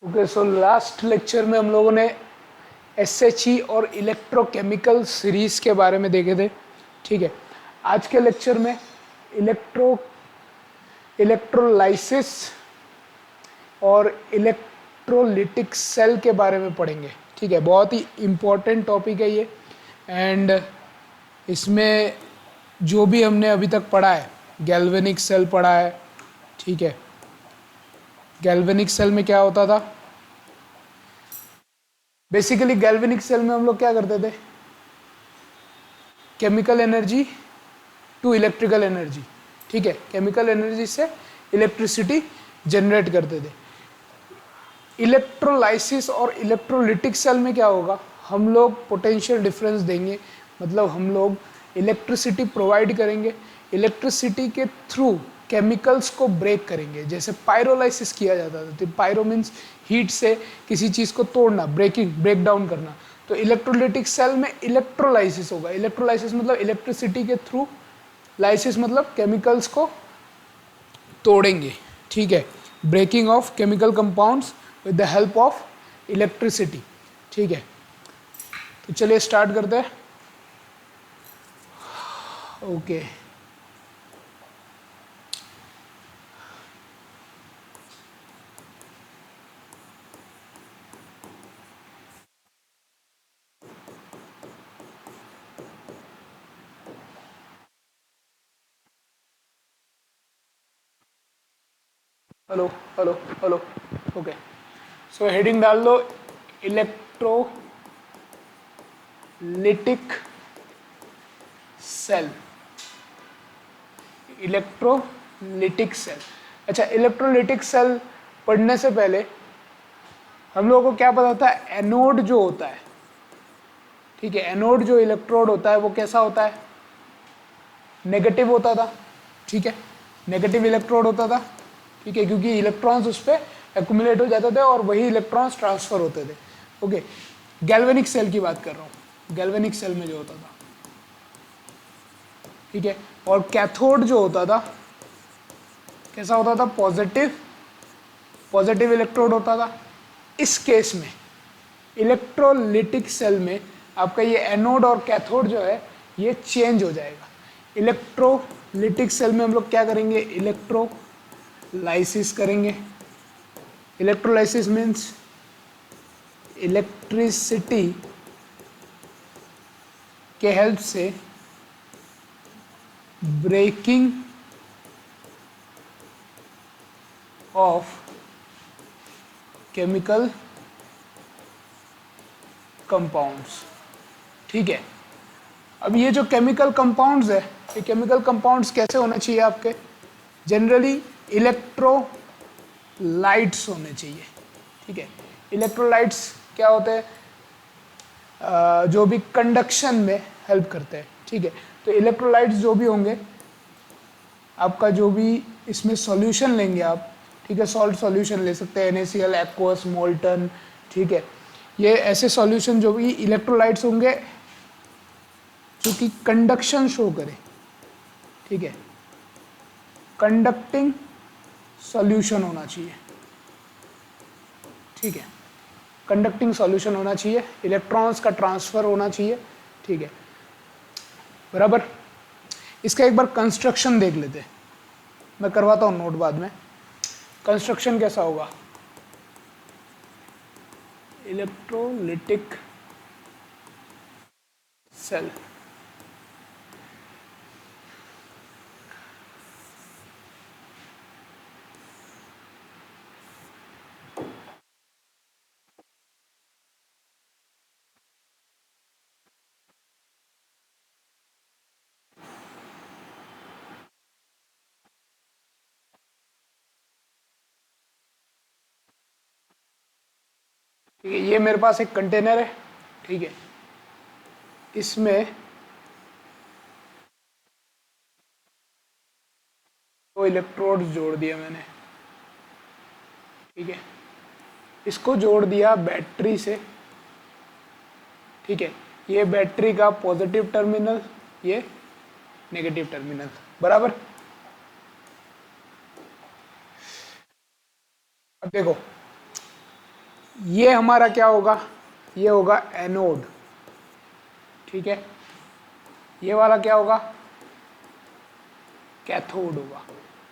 Okay, so last lecture में हम लोगों ने एसएचई और इलेक्ट्रोकेमिकल सीरीज के बारे में देखे थे। ठीक है, आज के लेक्चर में इलेक्ट्रोलाइसिस और इलेक्ट्रोलिटिक सेल के बारे में पढ़ेंगे। ठीक है, बहुत ही इम्पोर्टेंट टॉपिक है ये। एंड इसमें जो भी हमने अभी तक पढ़ा है, गैल्वेनिक सेल पढ़ा है। ठीक है, गैल्वेनिक सेल में क्या होता था? बेसिकली गैल्वेनिक सेल में हम लोग क्या करते थे? Chemical energy to electrical energy. ठीक है, केमिकल एनर्जी से इलेक्ट्रिसिटी जनरेट करते थे। इलेक्ट्रोलाइसिस और इलेक्ट्रोलिटिक सेल में क्या होगा? हम लोग पोटेंशियल डिफरेंस देंगे, मतलब हम लोग इलेक्ट्रिसिटी प्रोवाइड करेंगे, इलेक्ट्रिसिटी के थ्रू केमिकल्स को ब्रेक करेंगे, जैसे पायरोलाइसिस किया जाता था। तो पायरो मीन्स हीट से किसी चीज़ को तोड़ना, ब्रेक डाउन करना। तो इलेक्ट्रोलिटिक सेल में इलेक्ट्रोलाइसिस होगा। इलेक्ट्रोलाइसिस मतलब इलेक्ट्रिसिटी के थ्रू, लाइसिस मतलब केमिकल्स को तोड़ेंगे। ठीक है, breaking of chemical compounds with the help of electricity. ठीक है, तो चलिए स्टार्ट करते हैं। Okay, hello hello hello. Okay, so heading डाल दो, इलेक्ट्रोलिटिक सेल। Electrolytic cell. अच्छा, इलेक्ट्रोलिटिक सेल पढ़ने से पहले हम लोगों को क्या पता था? एनोड जो होता है, ठीक है, एनोड जो इलेक्ट्रोड होता है वो कैसा होता है? नेगेटिव होता था। ठीक है, नेगेटिव इलेक्ट्रोड होता था। ठीक है, क्योंकि इलेक्ट्रॉन्स उस पर एक्यूमुलेट हो जाते थे और वही इलेक्ट्रॉन्स ट्रांसफर होते थे। ओके, गैल्वेनिक सेल की बात कर रहा हूँ। गैल्वेनिक सेल में जो होता था, ठीक है, और कैथोड जो होता था कैसा होता था? पॉजिटिव इलेक्ट्रोड होता था। इस केस में इलेक्ट्रोलिटिक सेल में आपका ये एनोड और कैथोड जो है ये चेंज हो जाएगा। इलेक्ट्रोलिटिक सेल में हम लोग क्या करेंगे? इलेक्ट्रोलाइसिस करेंगे। इलेक्ट्रोलाइसिस मीन्स इलेक्ट्रिसिटी के हेल्प से ब्रेकिंग ऑफ केमिकल कंपाउंड्स। ठीक है, अब ये जो केमिकल कंपाउंड्स है, ये केमिकल कंपाउंड्स कैसे होने चाहिए आपके? जनरली इलेक्ट्रोलाइट्स होने चाहिए। ठीक है, इलेक्ट्रोलाइट्स क्या होते हैं? जो भी कंडक्शन में हेल्प करते हैं। ठीक है, तो इलेक्ट्रोलाइट्स जो भी होंगे, आपका जो भी इसमें सॉल्यूशन लेंगे आप, ठीक है, सॉल्ट सॉल्यूशन ले सकते हैं, NaCl, एक्वस, मोल्टन। ठीक है, ये ऐसे सॉल्यूशन जो भी इलेक्ट्रोलाइट्स होंगे जो कि कंडक्शन शो करे। ठीक है, कंडक्टिंग सॉल्यूशन होना चाहिए। ठीक है, कंडक्टिंग सॉल्यूशन होना चाहिए, इलेक्ट्रॉन्स का ट्रांसफर होना चाहिए। ठीक है, बराबर। इसका एक बार कंस्ट्रक्शन देख लेते हैं, मैं करवाता हूँ नोट बाद में। कंस्ट्रक्शन कैसा होगा? Electrolytic cell. ठीक है, ये मेरे पास एक कंटेनर है। ठीक है, इसमें दो इलेक्ट्रोड्स जोड़ दिए मैंने। ठीक है, इसको जोड़ दिया बैटरी से। ठीक है, ये बैटरी का पॉजिटिव टर्मिनल, ये नेगेटिव टर्मिनल, बराबर। अब देखो, ये हमारा क्या होगा, ये होगा एनोड, ठीक है। ये वाला क्या होगा, कैथोड होगा,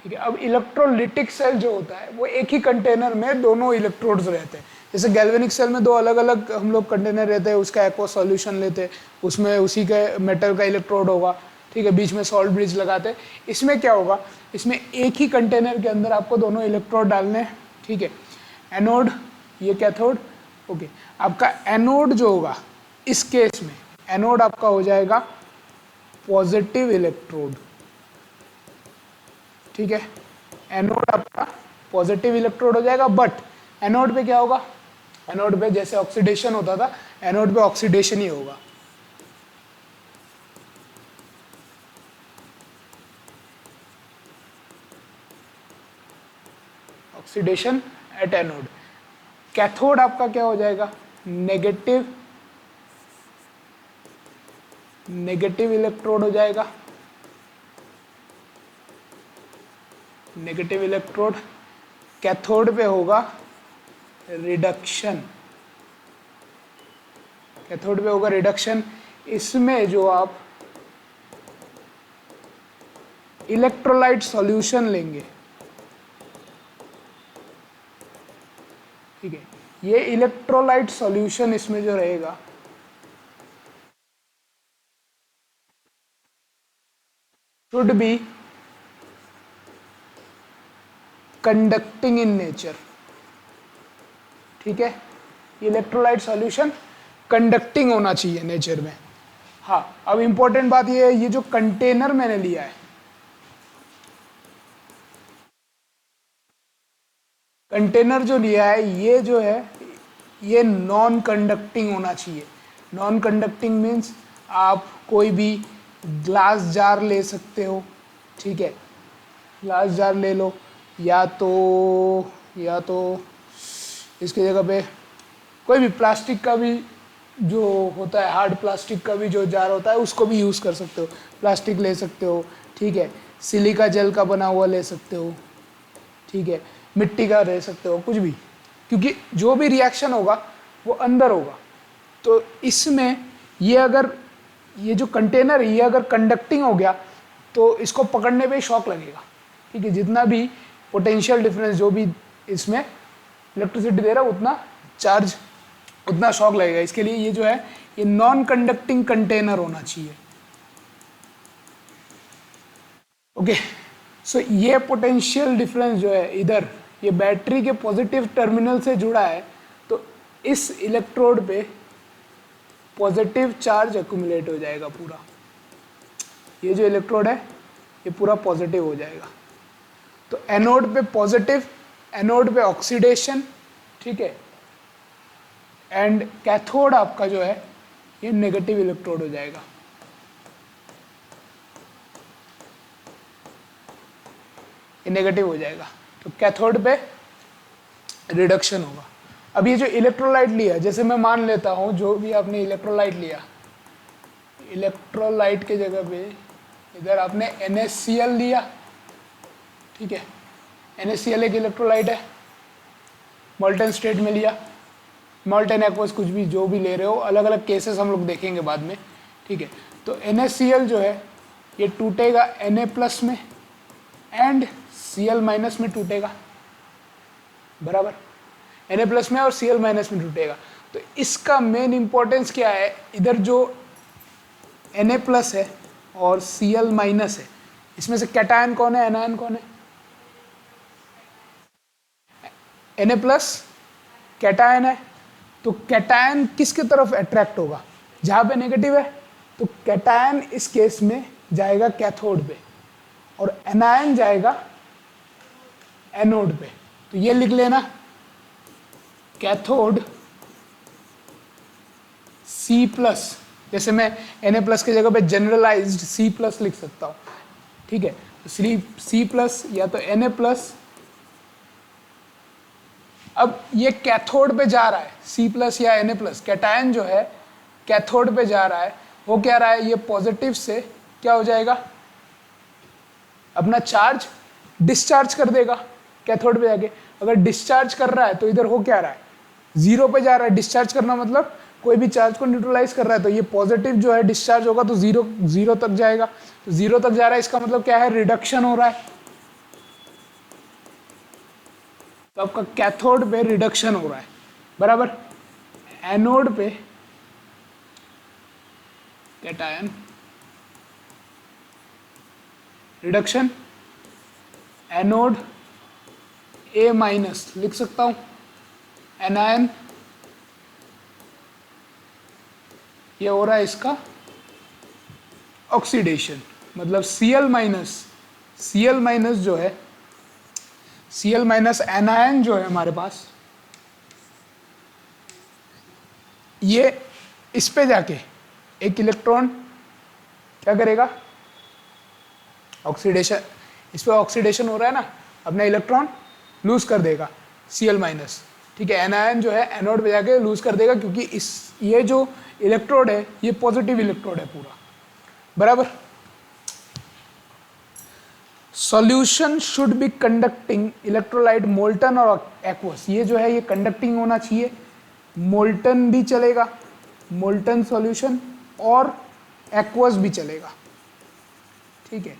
ठीक है। अब इलेक्ट्रोलिटिक सेल जो होता है वो एक ही कंटेनर में दोनों इलेक्ट्रोड्स रहते हैं। जैसे गैल्वेनिक सेल में दो अलग अलग हम लोग कंटेनर रहते हैं, उसका एक्वा सॉल्यूशन लेते हैं, उसमें उसी के मेटल का इलेक्ट्रोड होगा, ठीक है, बीच में सॉल्ट ब्रिज लगाते हैं। इसमें क्या होगा, इसमें एक ही कंटेनर के अंदर आपको दोनों इलेक्ट्रोड डालने हैं, ठीक है। एनोड, ये कैथोड, ओके। आपका एनोड जो होगा इस केस में, एनोड आपका हो जाएगा पॉजिटिव इलेक्ट्रोड, ठीक है। एनोड आपका पॉजिटिव इलेक्ट्रोड हो जाएगा, बट एनोड पे क्या होगा, एनोड पे जैसे ऑक्सीडेशन होता था, एनोड पे ऑक्सीडेशन ही होगा, ऑक्सीडेशन एट एनोड। कैथोड आपका क्या हो जाएगा, नेगेटिव, नेगेटिव इलेक्ट्रोड हो जाएगा, नेगेटिव इलेक्ट्रोड। कैथोड पे होगा रिडक्शन, कैथोड पे होगा रिडक्शन। इसमें जो आप इलेक्ट्रोलाइट सॉल्यूशन लेंगे, ठीक है, ये इलेक्ट्रोलाइट सॉल्यूशन इसमें जो रहेगा should be conducting in nature, ठीक है। इलेक्ट्रोलाइट सॉल्यूशन कंडक्टिंग होना चाहिए नेचर में। हाँ, अब इंपॉर्टेंट बात ये है, ये जो कंटेनर मैंने लिया है, कंटेनर जो लिया है ये जो है ये नॉन कंडक्टिंग होना चाहिए। नॉन कंडक्टिंग मीन्स आप कोई भी ग्लास जार ले सकते हो, ठीक है, ग्लास जार ले लो, या तो इसकी जगह पे कोई भी प्लास्टिक का भी जो होता है, हार्ड प्लास्टिक का भी जो जार होता है उसको भी यूज़ कर सकते हो, प्लास्टिक ले सकते हो, ठीक है, सिलिका जेल का बना हुआ ले सकते हो, ठीक है, मिट्टी का ले सकते हो, कुछ भी, क्योंकि जो भी रिएक्शन होगा वो अंदर होगा। तो इसमें ये अगर ये जो कंटेनर है ये अगर कंडक्टिंग हो गया तो इसको पकड़ने पे शॉक लगेगा, ठीक है, जितना भी पोटेंशियल डिफरेंस जो भी इसमें इलेक्ट्रिसिटी दे रहा है उतना चार्ज, उतना शॉक लगेगा। इसके लिए ये जो है ये नॉन कंडक्टिंग कंटेनर होना चाहिए, ओके। सो ये पोटेंशियल डिफरेंस जो है इधर ये बैटरी के पॉजिटिव टर्मिनल से जुड़ा है, तो इस इलेक्ट्रोड पे पॉजिटिव चार्ज एक्यूमुलेट हो जाएगा पूरा, ये जो इलेक्ट्रोड है ये पूरा पॉजिटिव हो जाएगा। तो एनोड पे पॉजिटिव, एनोड पे ऑक्सीडेशन, ठीक है, एंड कैथोड आपका जो है ये नेगेटिव इलेक्ट्रोड हो जाएगा। ये नेगेटिव हो जाएगा, तो कैथोड पे रिडक्शन होगा। अब ये जो इलेक्ट्रोलाइट लिया, जैसे मैं मान लेता हूँ जो भी आपने इलेक्ट्रोलाइट लिया, इलेक्ट्रोलाइट के जगह पे इधर आपने NaCl लिया, ठीक है, NaCl एक इलेक्ट्रोलाइट है, मॉल्टन स्टेट में लिया, मॉल्टन एक्वस कुछ भी जो भी ले रहे हो, अलग अलग केसेस हम लोग देखेंगे बाद में, ठीक है। तो NaCl जो है ये टूटेगा Na+ में एंड Cl- में टूटेगा, बराबर, Na+ में और Cl- में टूटेगा। तो इसका मेन इंपॉर्टेंस क्या है, इधर जो Na+ है और Cl- है, इसमें से कैटायन कौन है, एनायन कौन है, Na+ कैटायन है। तो कैटायन किसकी तरफ अट्रैक्ट होगा, जहां पे नेगेटिव है, तो कैटायन इस केस में जाएगा कैथोड पे और एनायन जाएगा एनोड पे। तो ये लिख लेना, कैथोड C+, जैसे मैं Na+ की जगह पे जनरलाइज्ड C+ लिख सकता हूँ, ठीक है। तो C+ या तो Na+, अब ये कैथोड पे जा रहा है, C+ या Na+, कैटायन जो है कैथोड पे जा रहा है, वो क्या रहा है, ये पॉजिटिव से क्या हो जाएगा, अपना चार्ज डिस्चार्ज कर देगा कैथोड पे जाके। अगर डिस्चार्ज कर रहा है तो इधर हो क्या रहा है, जीरो पे जा रहा है। डिस्चार्ज करना मतलब कोई भी चार्ज को न्यूट्रलाइज कर रहा है, तो ये पॉजिटिव जो है डिस्चार्ज होगा तो जीरो जीरो तक जाएगा। तो जीरो तक जा रहा है, इसका मतलब क्या है, रिडक्शन हो रहा है। तो आपका कैथोड पे रिडक्शन हो रहा है, बराबर। एनोड पे कैटायन रिडक्शन, एनोड ए माइनस लिख सकता हूं, एनायन ये हो रहा है इसका ऑक्सीडेशन, मतलब Cl माइनस, Cl माइनस जो है, Cl माइनस एनायन जो है हमारे पास, ये इस पे जाके एक इलेक्ट्रॉन क्या करेगा, ऑक्सीडेशन, इस पे ऑक्सीडेशन हो रहा है ना, अपना इलेक्ट्रॉन लूज कर देगा Cl माइनस, ठीक है। एनायन जो है एनोड पे जाके लूज कर देगा, क्योंकि इस ये जो इलेक्ट्रोड है ये पॉजिटिव इलेक्ट्रोड है पूरा, बराबर। Solution should be conducting electrolyte molten और एक्वस, ये जो है ये कंडक्टिंग होना चाहिए, मोल्टन भी चलेगा, मोल्टन सॉल्यूशन, और एक्वस भी चलेगा, ठीक है।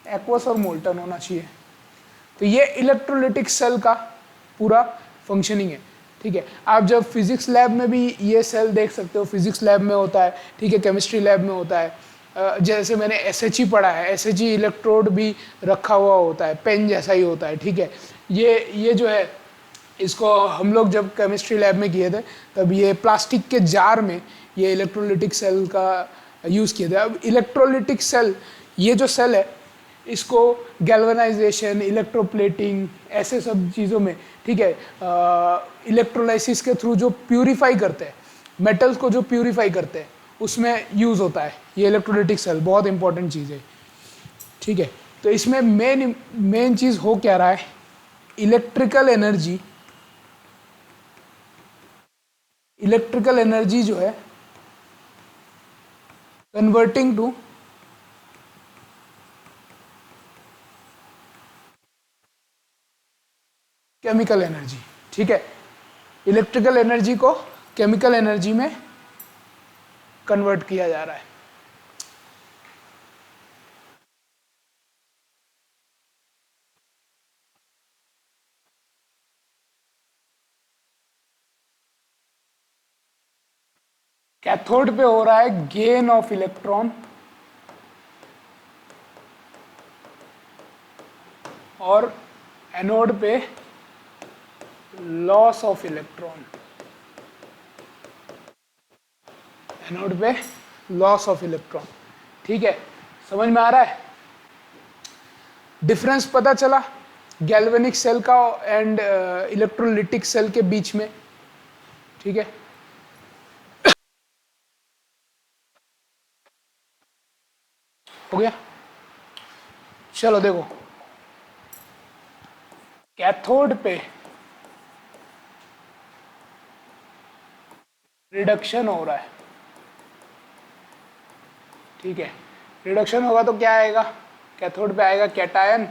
एक्वस और मोल्टन होना चाहिए। तो ये इलेक्ट्रोलिटिक सेल का पूरा फंक्शनिंग है, ठीक है। आप जब फिजिक्स लैब में भी ये सेल देख सकते हो, फिजिक्स लैब में होता है, ठीक है, केमिस्ट्री लैब में होता है। जैसे मैंने SHE पढ़ा है, SHE इलेक्ट्रोड भी रखा हुआ होता है, पेन जैसा ही होता है, ठीक है। ये जो है इसको हम लोग जब केमिस्ट्री लैब में किए थे, तब ये प्लास्टिक के जार में ये इलेक्ट्रोलिटिक सेल का यूज़ किए थे। अब इलेक्ट्रोलिटिक सेल, ये जो सेल है, इसको गैल्वेनाइजेशन, इलेक्ट्रोप्लेटिंग, ऐसे सब चीज़ों में, ठीक है, इलेक्ट्रोलाइसिस के थ्रू जो प्यूरिफाई करते हैं, मेटल्स को जो प्यूरिफाई करते हैं, उसमें यूज़ होता है ये इलेक्ट्रोलिटिक सेल, बहुत इंपॉर्टेंट चीज़ है, ठीक है। तो इसमें मेन चीज़ हो क्या रहा है, इलेक्ट्रिकल एनर्जी जो है कन्वर्टिंग टू केमिकल एनर्जी, ठीक है। इलेक्ट्रिकल एनर्जी को केमिकल एनर्जी में कन्वर्ट किया जा रहा है। कैथोड पे हो रहा है गेन ऑफ इलेक्ट्रॉन, और एनोड पे लॉस ऑफ इलेक्ट्रॉन, एनोड पे लॉस ऑफ इलेक्ट्रॉन, ठीक है। समझ में आ रहा है डिफरेंस, पता चला गैल्वेनिक सेल का एंड इलेक्ट्रोलिटिक सेल के बीच में, ठीक है। हो गया, चलो देखो, कैथोड पे रिडक्शन हो रहा है, ठीक है। रिडक्शन होगा तो क्या आएगा, कैथोड पे आएगा cation,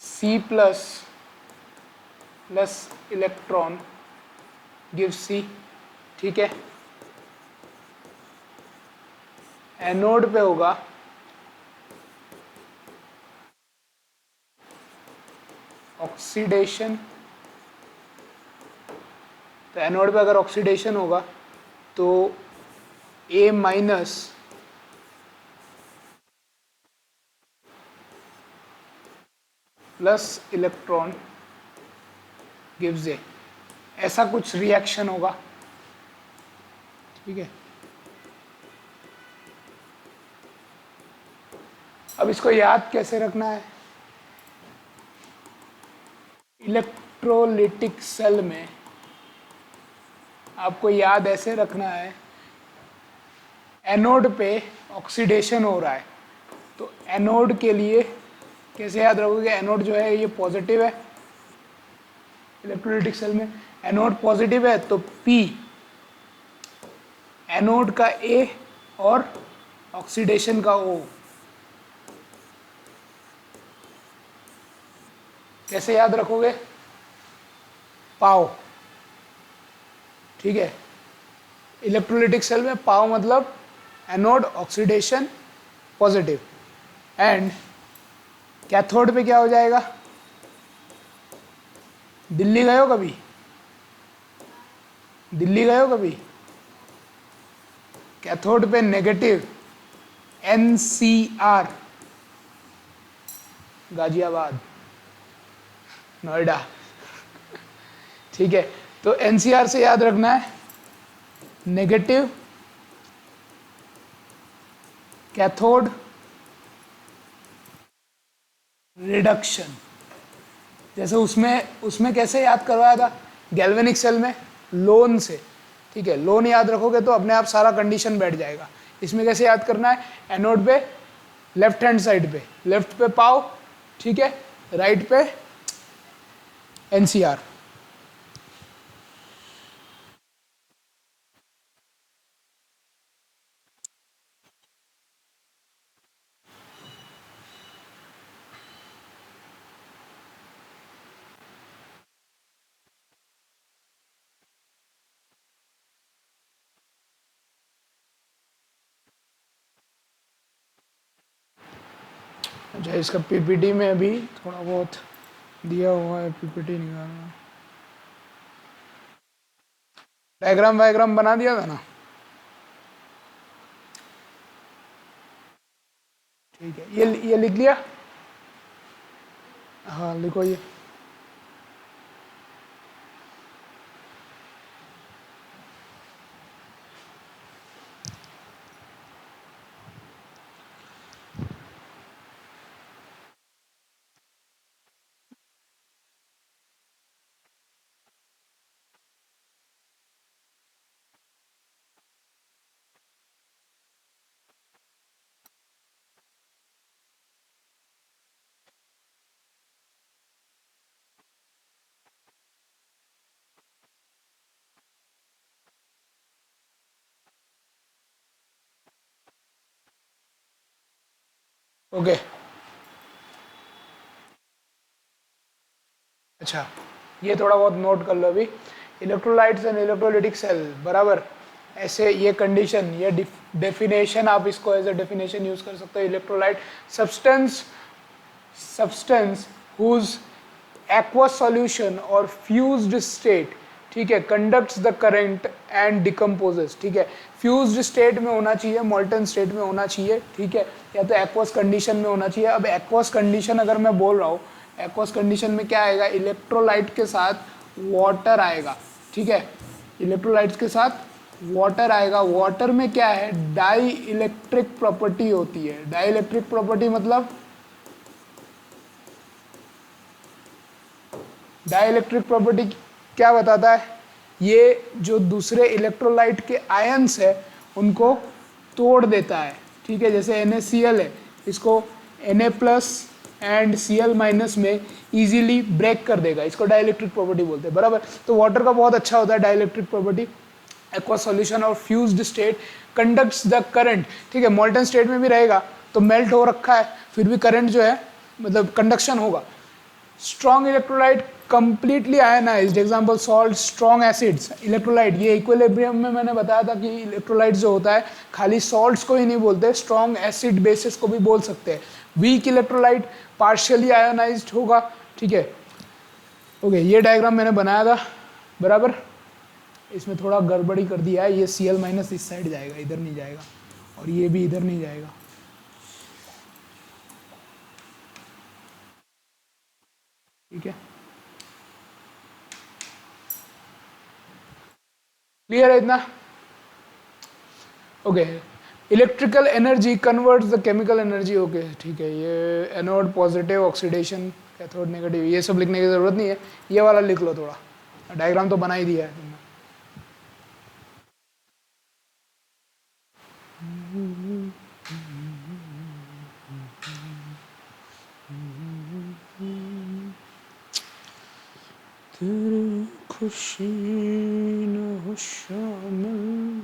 C plus electron give C, ठीक है। एनोड पे होगा ऑक्सीडेशन, तो एनोड पे अगर ऑक्सीडेशन होगा तो A minus plus electron gives ए, ऐसा कुछ रिएक्शन होगा, ठीक है। अब इसको याद कैसे रखना है, इलेक्ट्रोलिटिक सेल में आपको याद ऐसे रखना है, एनोड पे ऑक्सीडेशन हो रहा है, तो एनोड के लिए कैसे याद रखोगे, एनोड जो है ये पॉजिटिव है, इलेक्ट्रोलिटिक सेल में एनोड पॉजिटिव है, तो P एनोड का A और ऑक्सीडेशन का O, कैसे याद रखोगे? पाव, ठीक है। इलेक्ट्रोलिटिक सेल में पाव मतलब anode oxidation positive, and cathode पे क्या हो जाएगा? दिल्ली गए हो कभी? दिल्ली गए हो कभी? कैथोड पे नेगेटिव, NCR, गाजियाबाद, नोएडा, ठीक है। तो NCR से याद रखना है नेगेटिव कैथोड रिडक्शन। जैसे उसमें उसमें कैसे याद करवाया था? गैल्वेनिक सेल में लोन से, ठीक है। लोन याद रखोगे तो अपने आप सारा कंडीशन बैठ जाएगा। इसमें कैसे याद करना है? एनोड पे लेफ्ट हैंड साइड पे, लेफ्ट पे पाओ, ठीक है, राइट पे NCR। अच्छा, इसका PPT में अभी थोड़ा बहुत दिया हुआ है, PPT निकालना। डायग्राम वायग्राम बना दिया था ना? ठीक है, ये लिख लिया? हाँ लिखो ये। ओके, अच्छा, ये थोड़ा बहुत नोट कर लो अभी। इलेक्ट्रोलाइट्स एंड इलेक्ट्रोलिटिक सेल बराबर, ऐसे ये कंडीशन, ये डेफिनेशन आप इसको एज ए डेफिनेशन यूज कर सकते हो। Electrolyte substance whose aqueous solution और फ्यूज्ड स्टेट, ठीक है, conducts the current and decomposes, ठीक है। फ्यूज्ड स्टेट में होना चाहिए, मॉल्टन स्टेट में होना चाहिए, ठीक है, या तो एक्वस कंडीशन में होना चाहिए। अब एक्वस कंडीशन अगर मैं बोल रहा हूँ, एक्वस कंडीशन में क्या आएगा? इलेक्ट्रोलाइट के साथ वाटर आएगा, ठीक है, इलेक्ट्रोलाइट्स के साथ वाटर आएगा। वाटर में क्या है? डाई इलेक्ट्रिक प्रॉपर्टी होती है। डाई इलेक्ट्रिक प्रॉपर्टी मतलब डाइलेक्ट्रिक प्रॉपर्टी क्या बताता है? ये जो दूसरे इलेक्ट्रोलाइट के आयंस है उनको तोड़ देता है, ठीक है। जैसे NaCl है, इसको Na plus and Cl minus में इजीली ब्रेक कर देगा, इसको डाइलेक्ट्रिक प्रॉपर्टी बोलते हैं, बराबर। तो वाटर का बहुत अच्छा होता है डाइलेक्ट्रिक प्रॉपर्टी। एक्वा सॉल्यूशन और fused state conducts the current, ठीक है। मॉल्टन स्टेट में भी रहेगा तो मेल्ट हो रखा है, फिर भी करंट जो है मतलब कंडक्शन होगा। Strong electrolyte completely ionised, example salt, strong acids. Electrolyte ये इक्विलिब्रियम में मैंने बताया था कि इलेक्ट्रोलाइट जो होता है खाली सॉल्ट्स को ही नहीं बोलते, स्ट्रॉन्ग एसिड बेसिस को भी बोल सकते हैं। वीक इलेक्ट्रोलाइट पार्शियली आयनाइज्ड होगा, ठीक है। ओके, ये डायग्राम मैंने बनाया था, बराबर। इसमें थोड़ा गड़बड़ी कर दिया है, ये Cl माइनस इस साइड जाएगा, इधर नहीं जाएगा, और ये भी इधर नहीं जाएगा, ठीक है। क्लियर है इतना? Okay, electrical energy converts the chemical energy, okay ठीक है। ये anode positive, oxidation, cathode negative, ये सब लिखने की ज़रूरत नहीं है, ये वाला लिख लो थोड़ा, डायग्राम तो बना ही दिया है तुमने। तेरी खुशी न हो शामिल,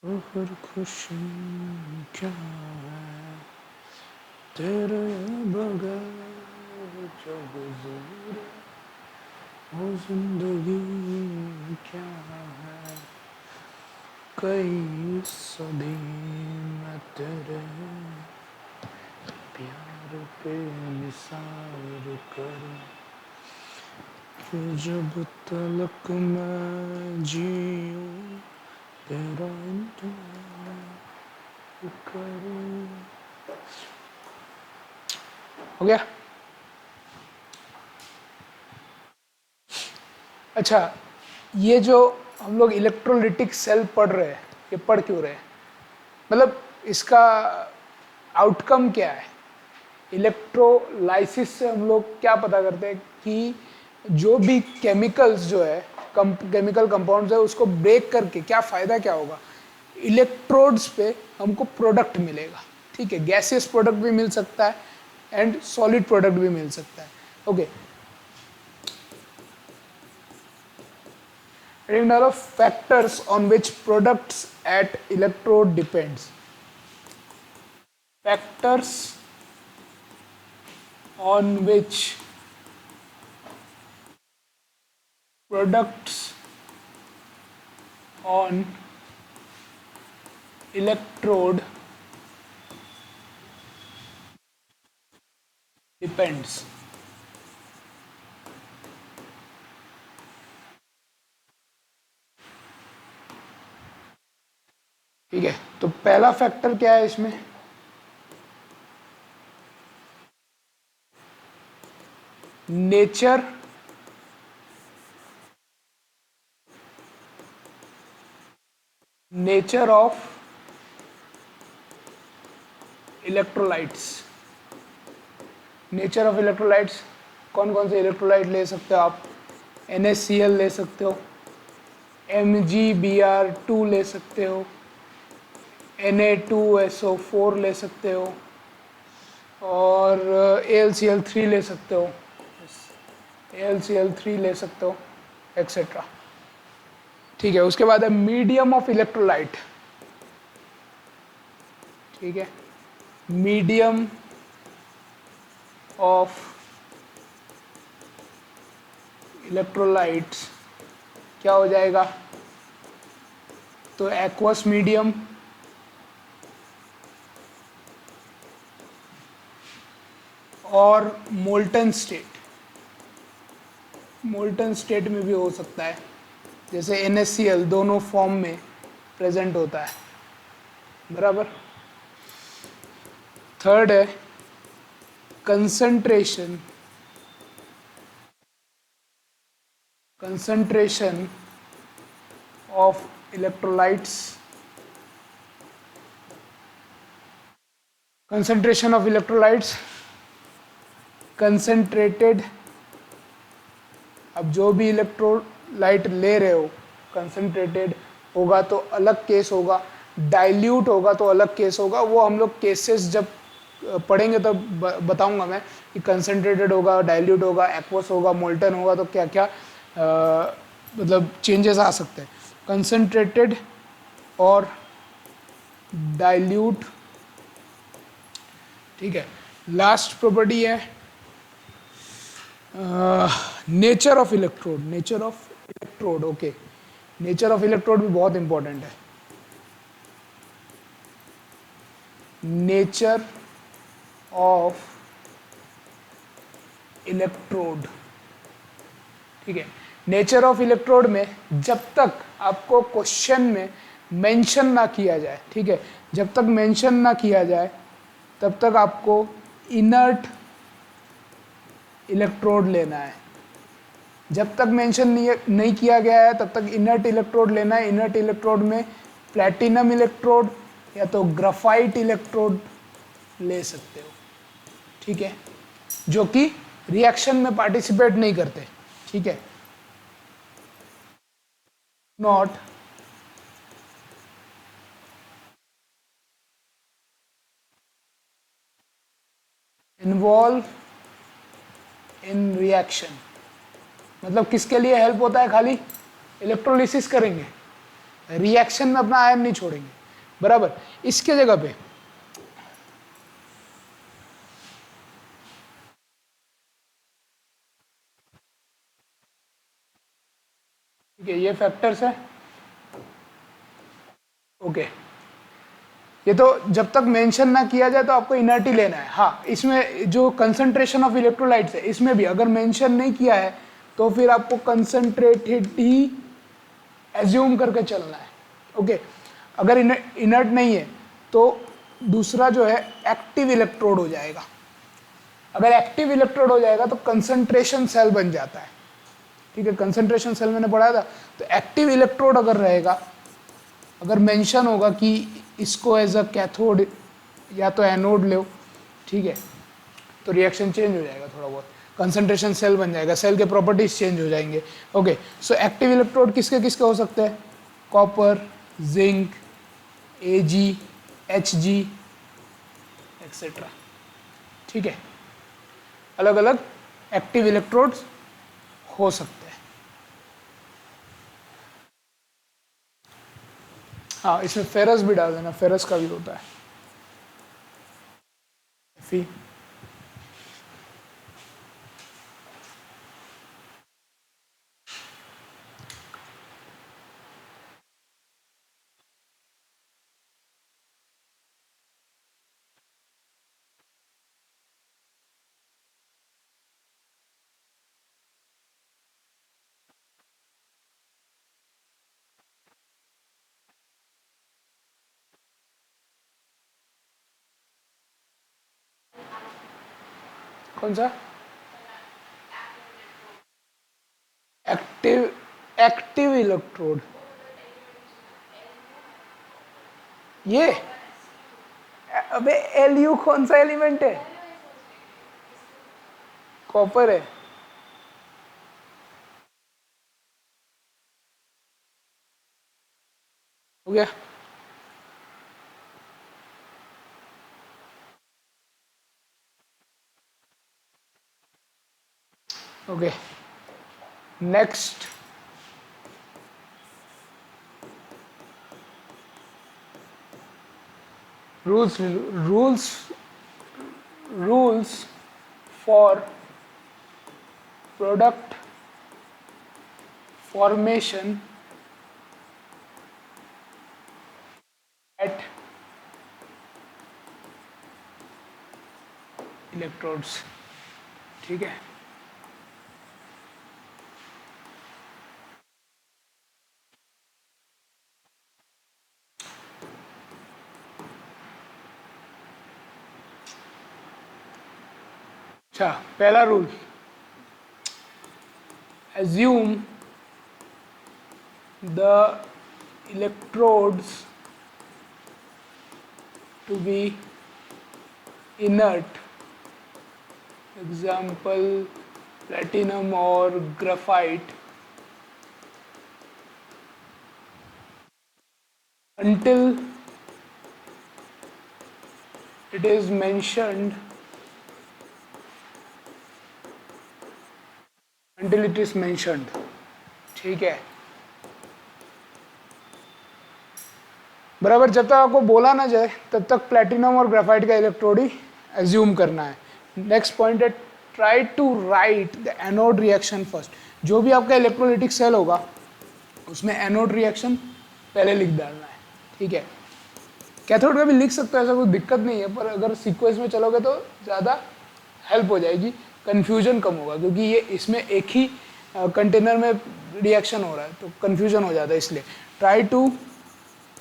और खुशी क्या है तेरे बगैर जो गुजरे वो जिंदगी क्या है, कई सदी में तेरे प्यार पे निसार करूं कि जब तलक मैं जीऊं तेरा इंतजार करूं। हो गया। अच्छा, ये जो हम लोग इलेक्ट्रोलिटिक सेल पढ़ रहे हैं, ये पढ़ क्यों रहे हैं? मतलब इसका आउटकम क्या है? इलेक्ट्रोलाइसिस से हम लोग क्या पता करते हैं कि जो भी केमिकल्स जो है, केमिकल कंपाउंड्स है, उसको ब्रेक करके क्या फ़ायदा क्या होगा? इलेक्ट्रोड्स पे हमको प्रोडक्ट मिलेगा, ठीक है? गैसियस प्रोडक्ट भी मिल सकता है एंड सॉलिड प्रोडक्ट भी मिल सकता है। Okay, written down of factors on which products at electrode depends. Factors on which products on electrode depends. ठीक है, तो पहला फैक्टर क्या है इसमें? Nature of electrolytes. Nature of electrolytes, कौन कौन से इलेक्ट्रोलाइट ले सकते हो आप? NaCl ले सकते हो, MgBr2 ले सकते हो, Na2SO4 ले सकते हो, और AlCl3 ले सकते हो, AlCl3 ले सकते हो, एक्सेट्रा। ठीक है, उसके बाद है मीडियम ऑफ इलेक्ट्रोलाइट। ठीक है, मीडियम ऑफ इलेक्ट्रोलाइट्स क्या हो जाएगा? तो एक्वस मीडियम, और मोल्टन स्टेट। मोल्टन स्टेट में भी हो सकता है, जैसे NaCl दोनों फॉर्म में प्रेजेंट होता है, बराबर। थर्ड है concentration of electrolytes. Concentration of electrolytes concentrated. अब जो भी इलेक्ट्रोलाइट ले रहे हो कंसंट्रेटेड होगा तो अलग केस होगा, डाइल्यूट होगा तो अलग केस होगा। वो हम लोग केसेस जब पढ़ेंगे तब बताऊंगा मैं कि कंसंट्रेटेड होगा, डाइल्यूट होगा, एक्वस होगा, मोल्टन होगा, तो क्या क्या मतलब चेंजेस आ सकते हैं। कंसंट्रेटेड और डाइल्यूट। ठीक है, लास्ट प्रॉपर्टी है nature of electrode. Nature of electrode, okay, nature of electrode भी बहुत इंपॉर्टेंट है। नेचर ऑफ इलेक्ट्रोड, ठीक है। नेचर ऑफ इलेक्ट्रोड में जब तक आपको क्वेश्चन में मेंशन ना किया जाए, ठीक है, जब तक मेंशन ना किया जाए तब तक आपको इनर्ट इलेक्ट्रोड लेना है। जब तक मेंशन नहीं किया गया है तब तक इनर्ट इलेक्ट्रोड लेना है। इनर्ट इलेक्ट्रोड में प्लैटिनम इलेक्ट्रोड या तो ग्राफाइट इलेक्ट्रोड ले सकते हो, ठीक है, जो कि रिएक्शन में पार्टिसिपेट नहीं करते, ठीक है, नॉट इन्वॉल्व इन रिएक्शन। मतलब किसके लिए हेल्प होता है? खाली इलेक्ट्रोलिसिस करेंगे, रिएक्शन में अपना आयन नहीं छोड़ेंगे, बराबर। इसके जगह पे ये फैक्टर्स है। ओके, ये तो जब तक मेंशन ना किया जाए तो आपको इनर्टी लेना है। हाँ, इसमें जो कंसंट्रेशन ऑफ इलेक्ट्रोलाइट्स है इसमें भी अगर मेंशन नहीं किया है तो फिर आपको कंसंट्रेटेड ही एज्यूम करके चलना है। ओके, अगर इनर्ट नहीं है तो दूसरा जो है एक्टिव इलेक्ट्रोड हो जाएगा। अगर एक्टिव इलेक्ट्रोड हो जाएगा तो कंसंट्रेशन सेल बन जाता है। ठीक है, कंसंट्रेशन सेल मैंने पढ़ाया था। तो एक्टिव इलेक्ट्रोड अगर रहेगा, अगर मेंशन होगा कि इसको एज अ कैथोड या तो एनोड लो, ठीक है, तो रिएक्शन चेंज हो जाएगा थोड़ा बहुत, कंसंट्रेशन सेल बन जाएगा, सेल के प्रॉपर्टीज चेंज हो जाएंगे। ओके, सो एक्टिव इलेक्ट्रोड किसके किसके हो सकते हैं? कॉपर, जिंक, एजी, एचजी एक्सेट्रा। ठीक है, अलग अलग एक्टिव इलेक्ट्रोड्स हो सकते हैं। हाँ, इसमें फेरस भी डाल देना, फेरस का भी होता है फी। कौन सा? एक्टिव, एक्टिव इलेक्ट्रोड, ये अबे एलयू कौन सा एलिमेंट है? कॉपर है। हो गया। Okay, next, rules rules rules for product formation at electrodes. ठीक है, अच्छा, पहला rule, assume the electrodes to be inert, example platinum or graphite, until it is mentioned, until it is mentioned। ठीक है, बराबर, जब तक आपको बोला ना जाए तब तक प्लेटिनम और ग्राफाइट का इलेक्ट्रोड ही एज्यूम करना है। नेक्स्ट पॉइंट है, try to write the anode reaction first. जो भी आपका इलेक्ट्रोलिटिक सेल होगा उसमें एनोड रिएक्शन पहले लिख डालना है। ठीक है, कैथोड का भी लिख सकते हो, ऐसा कोई दिक्कत नहीं है, पर अगर सीक्वेंस में चलोगे तो ज़्यादा हेल्प हो जाएगी, कन्फ्यूजन कम होगा, क्योंकि ये इसमें एक ही कंटेनर में रिएक्शन हो रहा है तो कन्फ्यूजन हो जाता है। इसलिए try to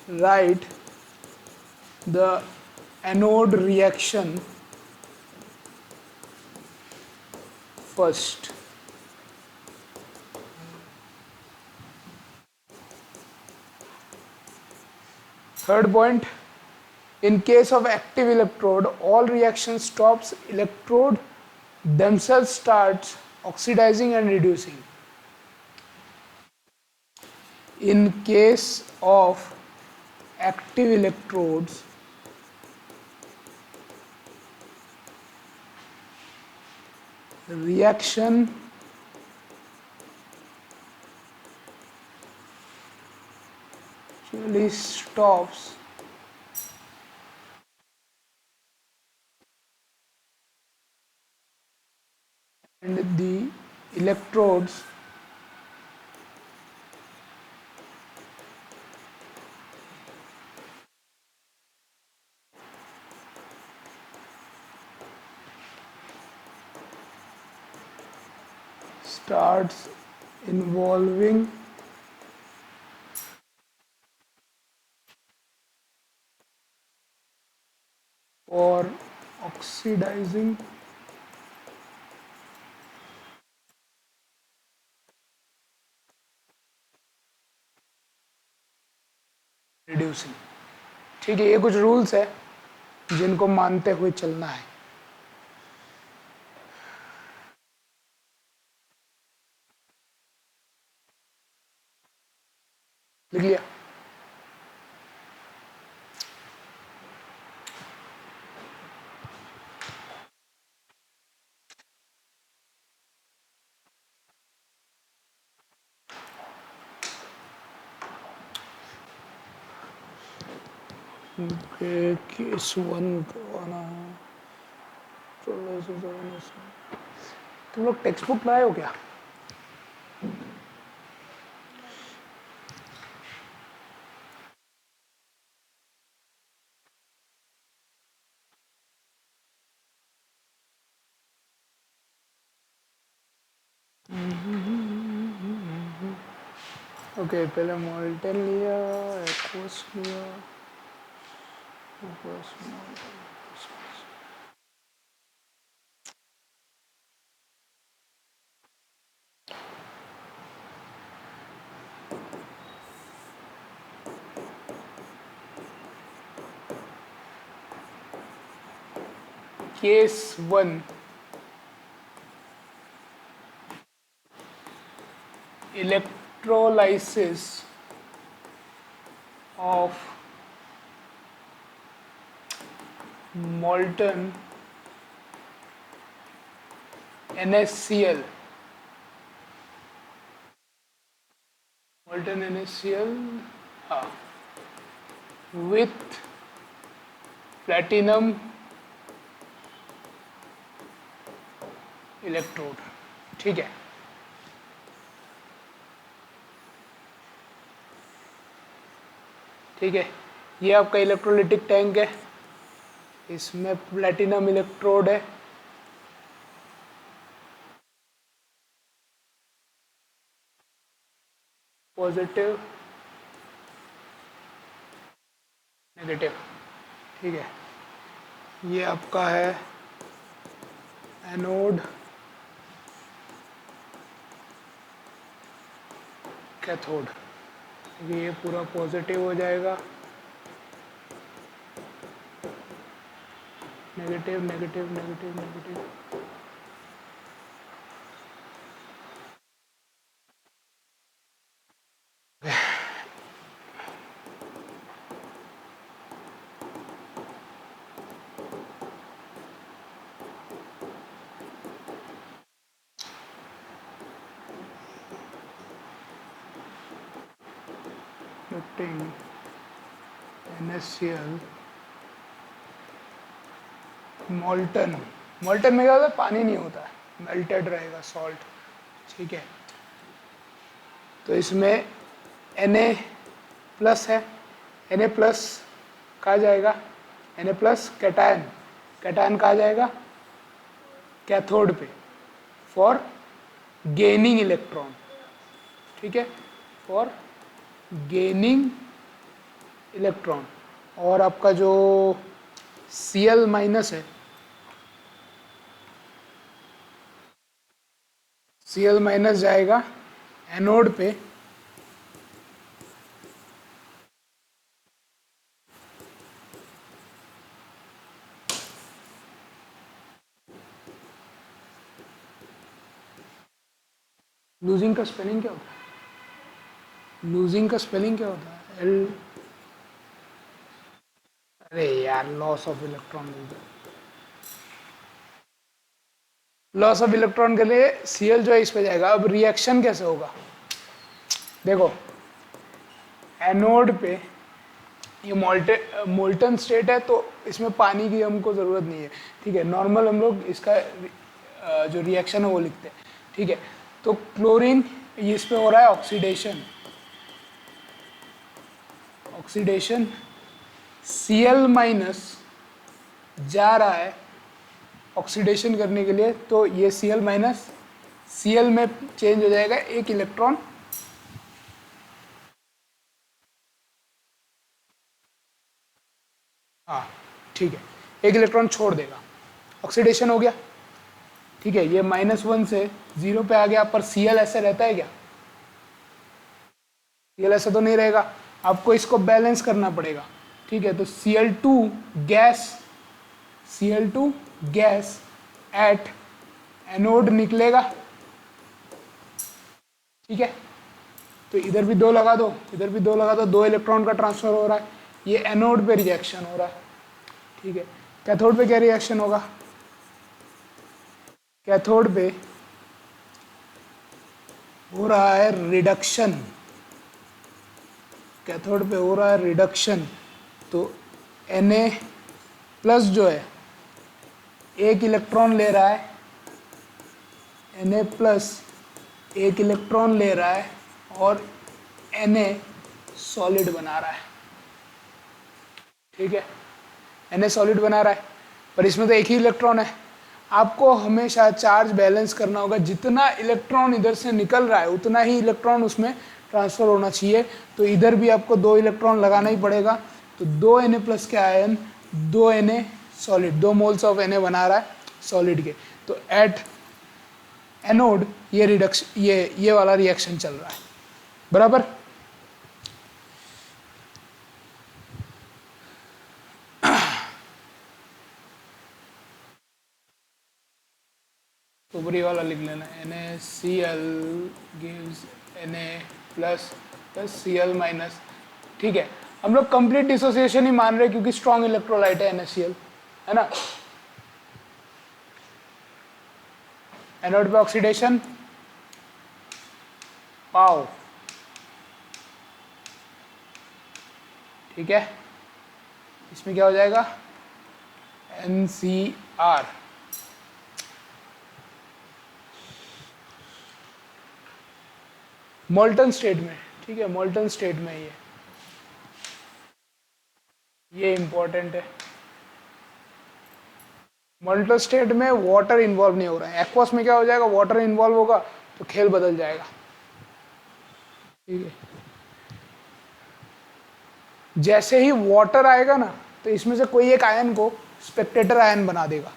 write the anode reaction first. Third point, in case of active electrode all reaction stops, electrode themselves starts oxidizing and reducing। In case of active electrodes the reaction actually stops and the electrodes starts involving or oxidizing reducing। ठीक है, ये कुछ rules है जिनको मानते हुए चलना है। लिख लिया? केस 1 करवाना है। तुम लोग टेक्स्ट बुक लाए हो क्या? ओके, पहले मोल्टन लिया, एक्वस लिया, aqueous molten. Case 1 electrolysis of molten NaCl, molten NaCl with platinum electrode. ठीक है, ठीक है, ये आपका इलेक्ट्रोलिटिक टैंक है, इसमें प्लेटिनम इलेक्ट्रोड है, पॉजिटिव नेगेटिव। ठीक है, ये आपका है एनोड, कैथोड। ये पूरा पॉजिटिव हो जाएगा, negative negative negative negative. NaCl molten, molten में क्या होता है, पानी नहीं होता है, मेल्टेड रहेगा सॉल्ट। ठीक है, तो इसमें Na प्लस है, Na प्लस कहा जाएगा, Na प्लस कैटायन, कैटायन कहा जाएगा कैथोड पे फॉर गेनिंग इलेक्ट्रॉन। ठीक है, फॉर गेनिंग इलेक्ट्रॉन। और आपका जो Cl माइनस है, Cl माइनस जाएगा एनोड पे लूजिंग का स्पेलिंग क्या होता है? लूजिंग का स्पेलिंग क्या होता है? एल, अरे यार, loss of electron. Loss of electron के लिए Cl जो है इस पे जाएगा। अब रिएक्शन कैसे होगा देखो, एनोड पे ये मोल्टन स्टेट है तो इसमें पानी की हमको ज़रूरत नहीं है। ठीक है, नॉर्मल हम लोग इसका जो रिएक्शन है वो लिखते हैं। ठीक है, तो क्लोरीन इस पे हो रहा है ऑक्सीडेशन, ऑक्सीडेशन Cl माइनस जा रहा है ऑक्सीडेशन करने के लिए, तो ये Cl माइनस Cl में चेंज हो जाएगा एक इलेक्ट्रॉन, हाँ ठीक है, एक इलेक्ट्रॉन छोड़ देगा, ऑक्सीडेशन हो गया। ठीक है, ये -1 से 0 पे आ गया, पर Cl ऐसे रहता है क्या? Cl ऐसा तो नहीं रहेगा, आपको इसको बैलेंस करना पड़ेगा। ठीक है, तो Cl2 गैस एट एनोड निकलेगा। ठीक है, तो इधर भी 2 लगा दो, इधर भी 2 लगा दो, 2 इलेक्ट्रॉन का ट्रांसफर हो रहा है, ये एनोड पे रिजेक्शन हो रहा है। ठीक है, कैथोड पे क्या रिएक्शन होगा? कैथोड पे हो रहा है रिडक्शन, कैथोड पे हो रहा है रिडक्शन, तो Na+ जो है एक इलेक्ट्रॉन ले रहा है, Na+ एक इलेक्ट्रॉन ले रहा है और Na सॉलिड बना रहा है। ठीक है, Na सॉलिड बना रहा है, पर इसमें तो एक ही इलेक्ट्रॉन है। आपको हमेशा चार्ज बैलेंस करना होगा, जितना इलेक्ट्रॉन इधर से निकल रहा है उतना ही इलेक्ट्रॉन उसमें ट्रांसफर होना चाहिए। तो इधर भी आपको 2 इलेक्ट्रॉन लगाना ही पड़ेगा, तो 2 Na+ के ion 2 Na solid, 2 moles of Na बना रहा है सॉलिड के। तो एट एनोड ये रिडक्शन, ये वाला रिएक्शन चल रहा है, बराबर। ऊपरी वाला लिख लेना, NaCl gives Na+ Cl-। ठीक है, हम लोग कंप्लीट डिसोसिएशन ही मान रहे हैं क्योंकि स्ट्रॉन्ग इलेक्ट्रोलाइट है NaCl, है ना। एनोड पे ऑक्सीडेशन, पाओ। ठीक है, इसमें क्या हो जाएगा? NCr। मोल्टन स्टेट में, ठीक है, मोल्टन स्टेट में ये इंपॉर्टेंट है। मोल्टन स्टेट में वाटर इन्वॉल्व नहीं हो रहा है, एक्वस में क्या हो जाएगा? वाटर इन्वॉल्व होगा तो खेल बदल जाएगा। ठीक है, जैसे ही वाटर आएगा ना, तो इसमें से कोई एक आयन को स्पेक्टेटर आयन बना देगा।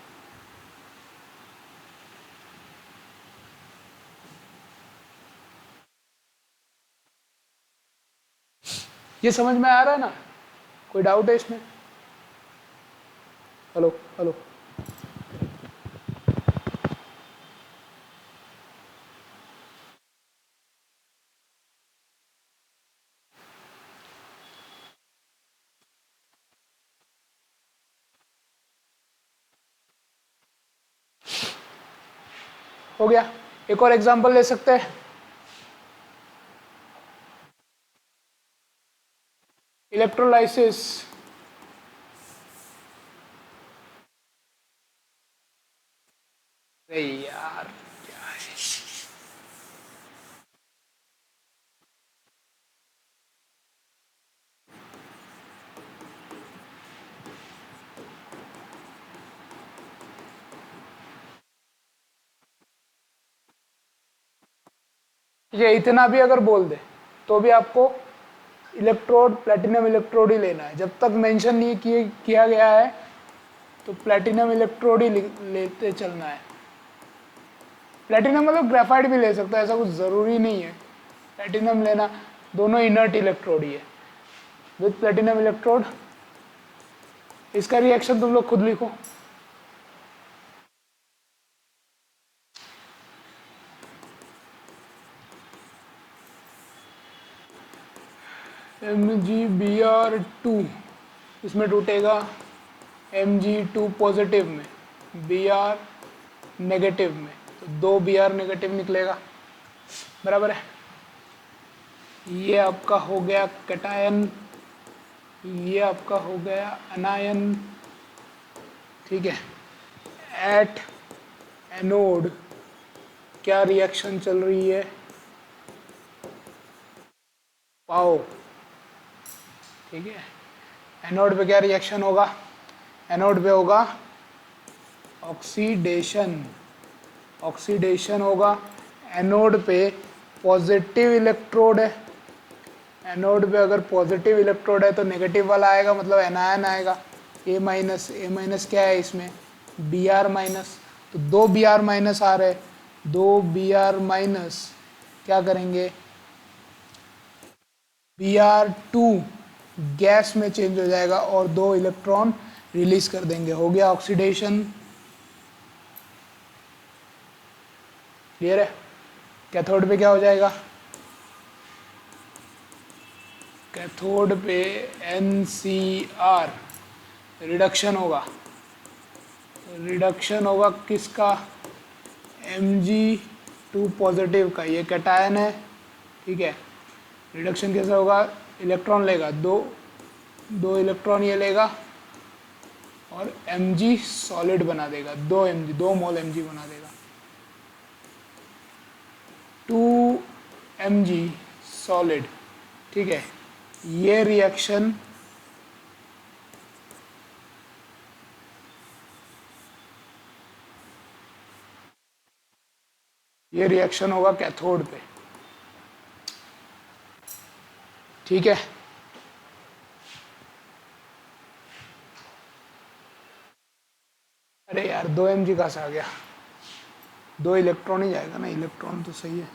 ये समझ में आ रहा है ना? कोई डाउट है इसमें? हेलो हेलो, हो गया। एक और एग्जांपल ले सकते हैं, इलेक्ट्रोलाइसिस। अरे यार क्या है? ये इतना भी अगर बोल दे तो भी आपको इलेक्ट्रोड, प्लेटिनम इलेक्ट्रोड ही लेना है। जब तक मेंशन नहीं किया गया है तो प्लेटिनम इलेक्ट्रोड ही लेते चलना है। प्लेटिनम मतलब ग्रेफाइट भी ले सकता है, ऐसा कुछ ज़रूरी नहीं है प्लेटिनम लेना, दोनों इनर्ट इलेक्ट्रोड ही है। विद प्लेटिनम इलेक्ट्रोड, इसका रिएक्शन तुम लोग खुद लिखो। Mg(Br)2 इसमें टूटेगा Mg2 पॉजिटिव में, Br नेगेटिव में, तो 2 Br नेगेटिव निकलेगा, बराबर है। ये आपका हो गया कैटायन, ये आपका हो गया अनायन। ठीक है, एट एनोड क्या रिएक्शन चल रही है? पाओ। ठीक है, एनोड पे क्या रिएक्शन होगा? एनोड पे होगा ऑक्सीडेशन, ऑक्सीडेशन होगा, एनोड पे पॉजिटिव इलेक्ट्रोड है, एनोड पे अगर पॉजिटिव इलेक्ट्रोड है तो नेगेटिव वाला आएगा, मतलब एनायन आएगा। ए माइनस क्या है इसमें, बी आर माइनस, तो दो बी आर माइनस आ रहे, दो बी आर माइनस क्या करेंगे, बी आर टू गैस में चेंज हो जाएगा और दो इलेक्ट्रॉन रिलीज कर देंगे, हो गया ऑक्सीडेशन। क्लियर है। कैथोड पे क्या हो जाएगा, कैथोड पे NCr रिडक्शन होगा, रिडक्शन होगा किसका, Mg2 पॉजिटिव का, ये कैटायन है, ठीक है। रिडक्शन कैसे होगा, इलेक्ट्रॉन लेगा, दो इलेक्ट्रॉन ये लेगा और Mg सॉलिड बना देगा, 2 मोल Mg बना देगा, 2 Mg सॉलिड, ठीक है। ये रिएक्शन होगा कैथोड पे, ठीक है। अरे यार 2 Mg कहाँ से आ गया, 2 इलेक्ट्रॉन ही जाएगा ना, इलेक्ट्रॉन तो सही है,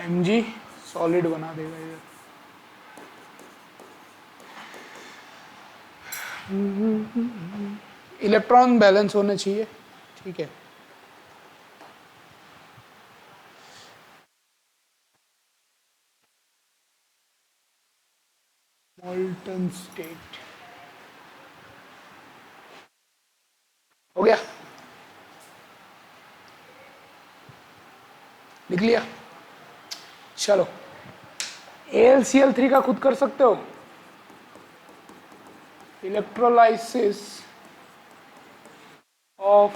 Mg सॉलिड बना देगा इधर। इलेक्ट्रॉन बैलेंस होने चाहिए, ठीक है। मोल्टन स्टेट हो गया, लिख लिया। चलो AlCl3 का खुद कर सकते हो, electrolysis of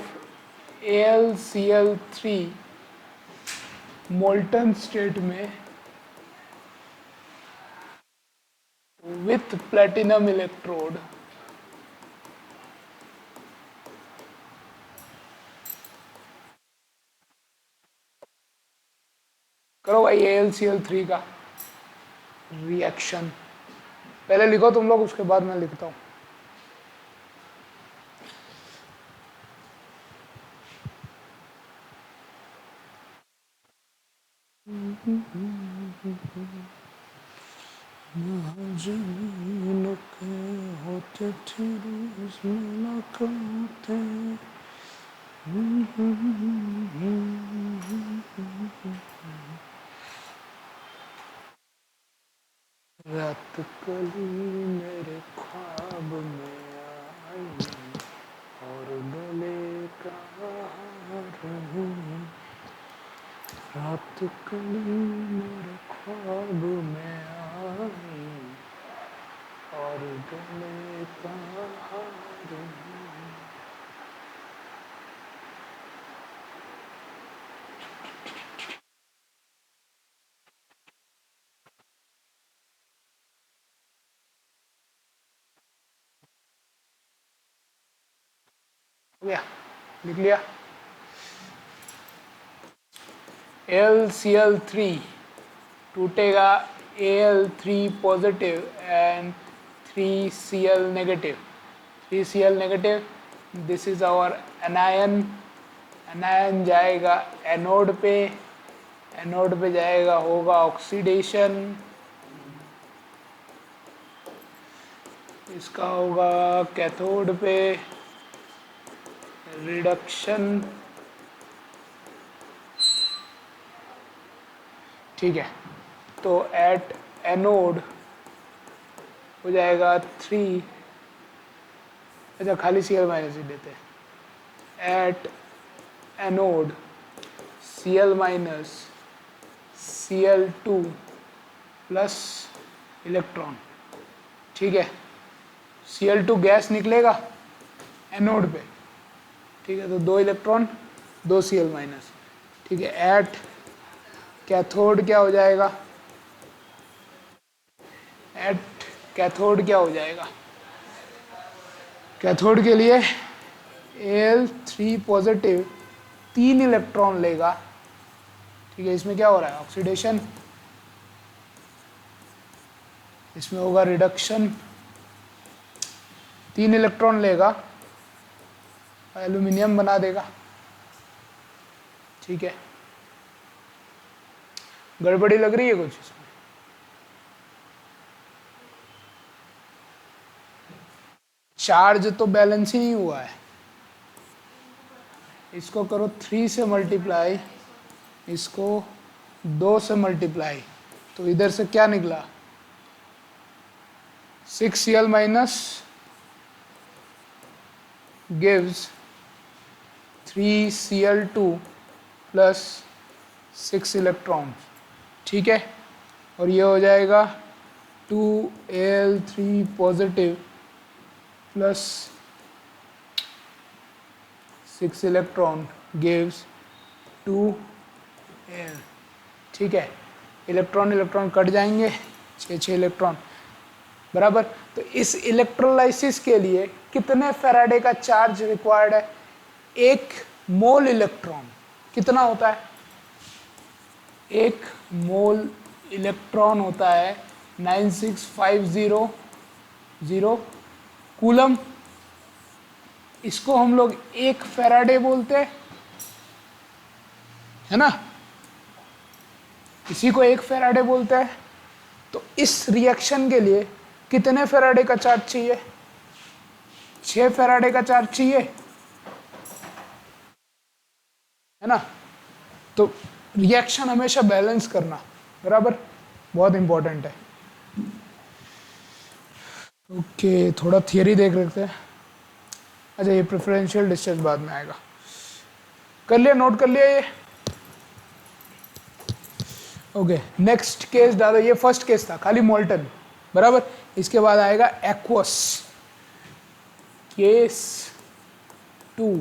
AlCl3 molten state में विथ प्लेटिनम इलेक्ट्रोड, करो भाई AlCl3 का रिएक्शन, पहले लिखो तुम लोग, उसके बाद मैं लिखता हूँ। होते थे रोज मुलाकातें, रात कली मेरे ख्वाब में आई और गले का हार हूँ, रात कली मेरे ख्वाब में आई और गले का हार हूँ। हो गया, लिख लिया। AlCl3 टूटेगा Al3 positive and 3Cl negative, 3Cl negative, this is our anion, anion जाएगा एनोड पे, एनोड पे जाएगा, होगा ऑक्सीडेशन, इसका होगा कैथोड पे रिडक्शन, ठीक है। तो एट एनोड हो जाएगा 3, अच्छा खाली Cl माइनस ही देते हैं, at anode Cl minus Cl2 plus electron, ठीक है। Cl2 गैस निकलेगा एनोड पे, ठीक है, तो 2 इलेक्ट्रॉन 2 Cl माइनस, ठीक है। एट कैथोड क्या हो जाएगा, एट कैथोड क्या हो जाएगा, कैथोड के लिए Al3 पॉजिटिव 3 इलेक्ट्रॉन लेगा, ठीक है। इसमें क्या हो रहा है, ऑक्सीडेशन, इसमें होगा रिडक्शन, 3 इलेक्ट्रॉन लेगा, एल्यूमिनियम बना देगा, ठीक है। गड़बड़ी लग रही है कुछ इसमें? चार्ज तो बैलेंस ही नहीं हुआ है। इसको करो 3 से मल्टीप्लाई, इसको 2 से मल्टीप्लाई, तो इधर से क्या निकला, 6Cl minus gives 3Cl2 plus 6 electron, ठीक है। और ये हो जाएगा 2Al3 positive plus 6 electron gives 2Al, ठीक है। इलेक्ट्रॉन इलेक्ट्रॉन कट जाएंगे, 6 इलेक्ट्रॉन बराबर। तो इस इलेक्ट्रोलाइसिस के लिए कितने फैराडे का चार्ज रिक्वायर्ड है, 1 मोल इलेक्ट्रॉन कितना होता है, 1 मोल इलेक्ट्रॉन होता है 9650 कूलम। इसको हम लोग 1 फैराडे बोलते हैं, है ना, इसी को 1 फैराडे बोलते हैं। तो इस रिएक्शन के लिए कितने फैराडे का चार्ज चाहिए, 6 फैराडे का चार्ज चाहिए, है ना। तो रिएक्शन हमेशा बैलेंस करना, बराबर, बहुत इंपॉर्टेंट है। ओके, थोड़ा थियरी देख लेते हैं। अच्छा, ये प्रेफरेंशियल डिस्चार्ज बाद में आएगा, कर लिया, नोट कर लिया ये। ओके, नेक्स्ट केस डालो, ये फर्स्ट केस था खाली मोल्टन, बराबर। इसके बाद आएगा एक्वस, केस 2।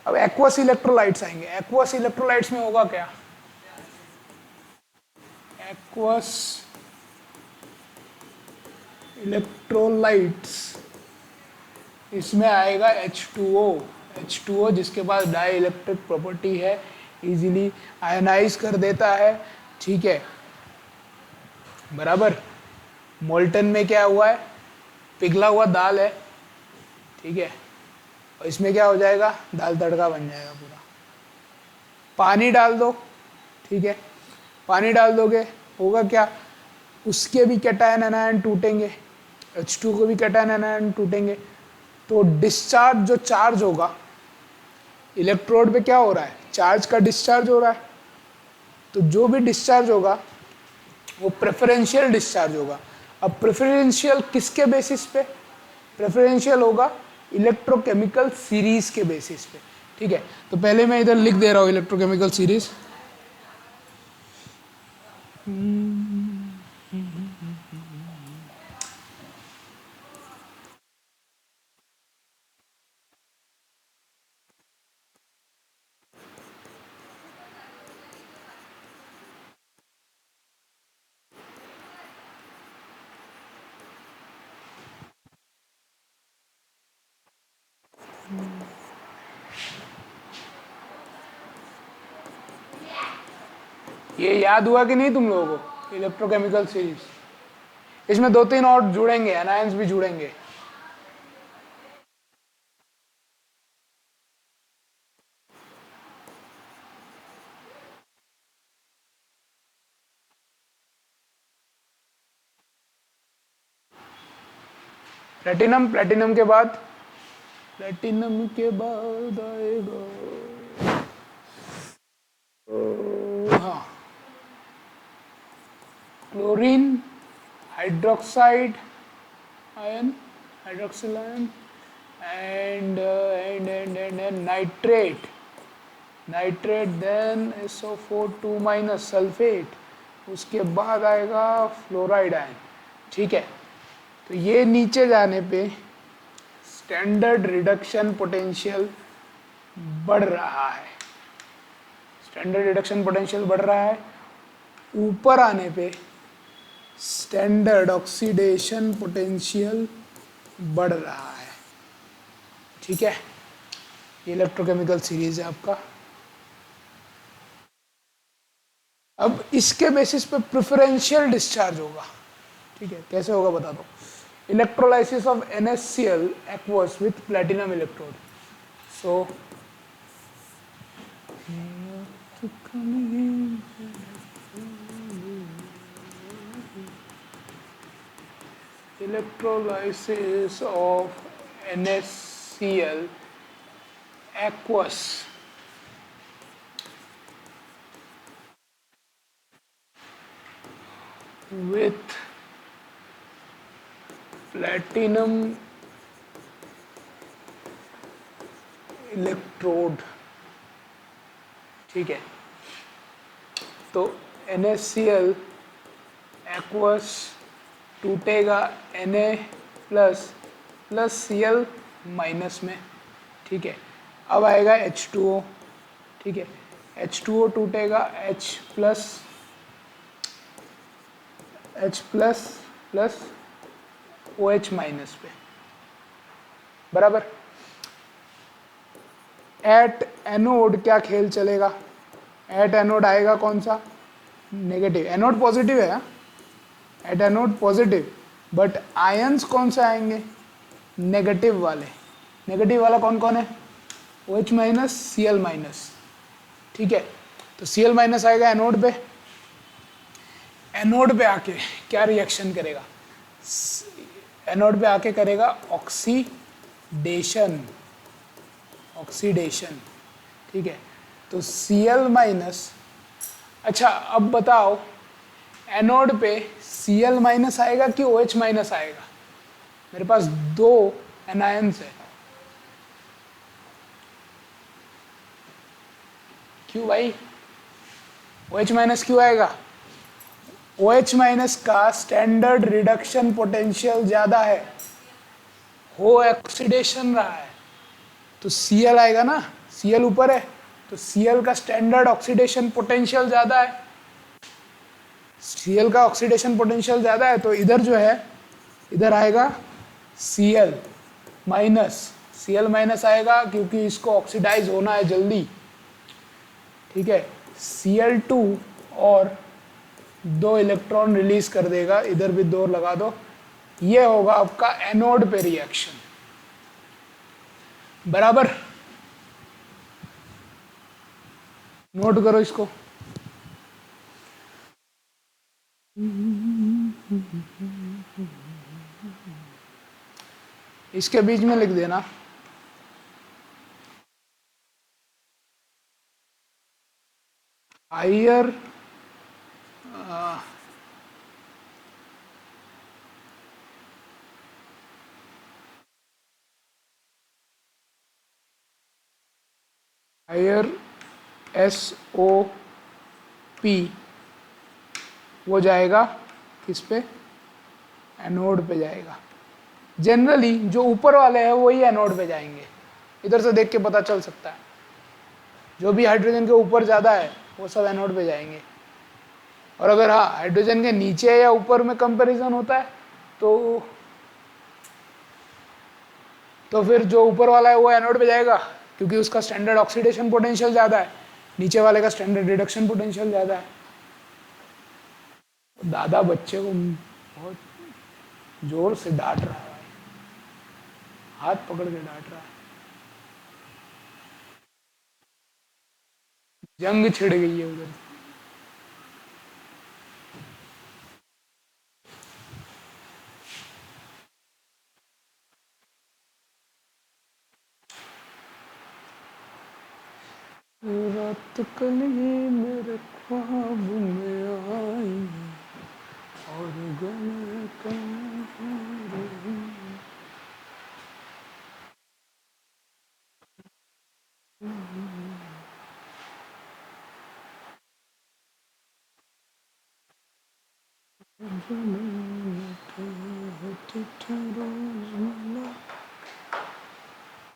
अब एक्वस इलेक्ट्रोलाइट्स आएंगे। एक्वस इलेक्ट्रोलाइट्स में होगा क्या, एक्वस इलेक्ट्रोलाइट्स, इसमें आएगा H2O, H2O जिसके पास डाई इलेक्ट्रिक प्रॉपर्टी है, इजीली आयनाइज कर देता है, ठीक है, बराबर। मोल्टन में क्या हुआ है, पिघला हुआ दाल है, ठीक है, और इसमें क्या हो जाएगा, दाल तड़का बन जाएगा पूरा। पानी डाल दो, ठीक है, पानी डाल दोगे, होगा क्या, उसके भी कैटायन एनायन टूटेंगे, H2 को भी कैटायन एनायन टूटेंगे। तो डिस्चार्ज, जो चार्ज होगा इलेक्ट्रोड पे, क्या हो रहा है, चार्ज का डिस्चार्ज हो रहा है। तो जो भी डिस्चार्ज होगा वो प्रेफरेंशियल डिस्चार्ज होगा। अब प्रेफरेंशियल किसके बेसिस पे, प्रेफरेंशियल होगा इलेक्ट्रोकेमिकल सीरीज के बेसिस पे, ठीक है। तो पहले मैं इधर लिख दे रहा हूँ इलेक्ट्रोकेमिकल सीरीज। ये याद हुआ कि नहीं तुम लोगों को, इलेक्ट्रोकेमिकल सीरीज। इसमें 2-3 और जुड़ेंगे, एनायंस भी जुड़ेंगे। प्लेटिनम, प्लेटिनम के बाद, प्लेटिनम के बाद आएगा, हाँ, chlorine, hydroxide ion, hydroxyl ion, and nitrate, nitrate, then SO4 minus sulphate, उसके बाद आएगा फ्लोराइड आयन, ठीक है। तो ये नीचे जाने पे स्टैंडर्ड रिडक्शन पोटेंशियल बढ़ रहा है, स्टैंडर्ड रिडक्शन पोटेंशियल बढ़ रहा है। ऊपर आने पे स्टैंडर्ड ऑक्सीडेशन पोटेंशियल बढ़ रहा है। ठीक है, ये इलेक्ट्रोकेमिकल सीरीज है आपका। अब इसके बेसिस पे प्रेफरेंशियल डिस्चार्ज होगा। ठीक है, कैसे होगा बता दो। Electrolysis of NaCl aqueous with platinum electrode. So electrolysis of NaCl aqueous with platinum electrode. ठीक है, तो NaCl एक्वस टूटेगा Na plus plus Cl minus में। ठीक है, अब आएगा H2O। ठीक है, H2O टूटेगा H plus plus OH minus पे, बराबर। एट एनोड क्या खेल चलेगा? एट एनोड आएगा कौन सा? नेगेटिव। एनोड पॉजिटिव है, at anode positive, but ions कौन से आएंगे? नेगेटिव वाले। नेगेटिव वाला कौन कौन है? OH minus, Cl minus. ठीक है, तो Cl माइनस आएगा एनोड पे। एनोड पे आके क्या रिएक्शन करेगा? एनोड पे आके करेगा ऑक्सीडेशन। ऑक्सीडेशन। ठीक है, तो Cl माइनस। अच्छा, अब बताओ एनोड पे Cl माइनस आएगा कि OH माइनस आएगा? मेरे पास दो एनायंस है। क्यों भाई? OH माइनस क्यों आएगा? OH माइनस का स्टैंडर्ड रिडक्शन पोटेंशियल ज्यादा है, हो ऑक्सीडेशन रहा है, तो Cl आएगा ना। Cl ऊपर है, तो Cl का स्टैंडर्ड ऑक्सीडेशन पोटेंशियल ज्यादा है। Cl का ऑक्सीडेशन पोटेंशियल ज्यादा है, तो इधर जो है, इधर आएगा Cl माइनस। Cl माइनस आएगा क्योंकि इसको ऑक्सीडाइज होना है जल्दी। ठीक है, Cl2 और दो इलेक्ट्रॉन रिलीज कर देगा, इधर भी दो लगा दो। ये होगा आपका एनोड पे रिएक्शन, बराबर। नोट करो इसको। इसके बीच में लिख देना हायर हायर SOP वो जाएगा किस पे? एनोड पे जाएगा। जनरली जो ऊपर वाले हैं वही एनोड पे जाएंगे, इधर से देख के पता चल सकता है। जो भी हाइड्रोजन के ऊपर ज़्यादा है वो सब एनोड पे जाएंगे। और अगर हाँ हाइड्रोजन के नीचे या ऊपर में कंपैरिजन होता है तो फिर जो ऊपर वाला है वो एनोड पे जाएगा, क्योंकि उसका स्टैंडर्ड ऑक्सीडेशन पोटेंशियल ज़्यादा है, नीचे वाले का स्टैंडर्ड रिडक्शन पोटेंशियल ज़्यादा है। दादा बच्चे को बहुत जोर से डांट रहा है, हाथ पकड़ के डांट रहा है। जंग छिड़ गई है उधर। रात कल ही मेरे ख्वाब में आई और गम का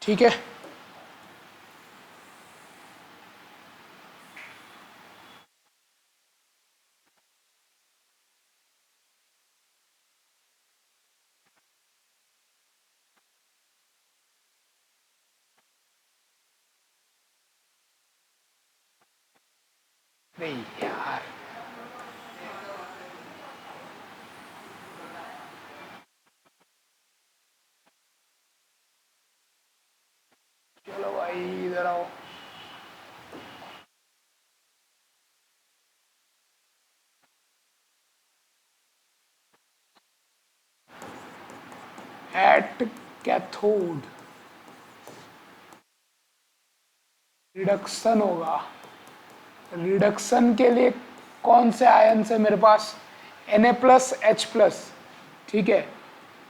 ठीक है। अरे यार, चलो भाई इधर आओ। एट कैथोड रिडक्शन होगा। रिडक्शन के लिए कौन से आयन है मेरे पास? Na प्लस एच प्लस, ठीक है।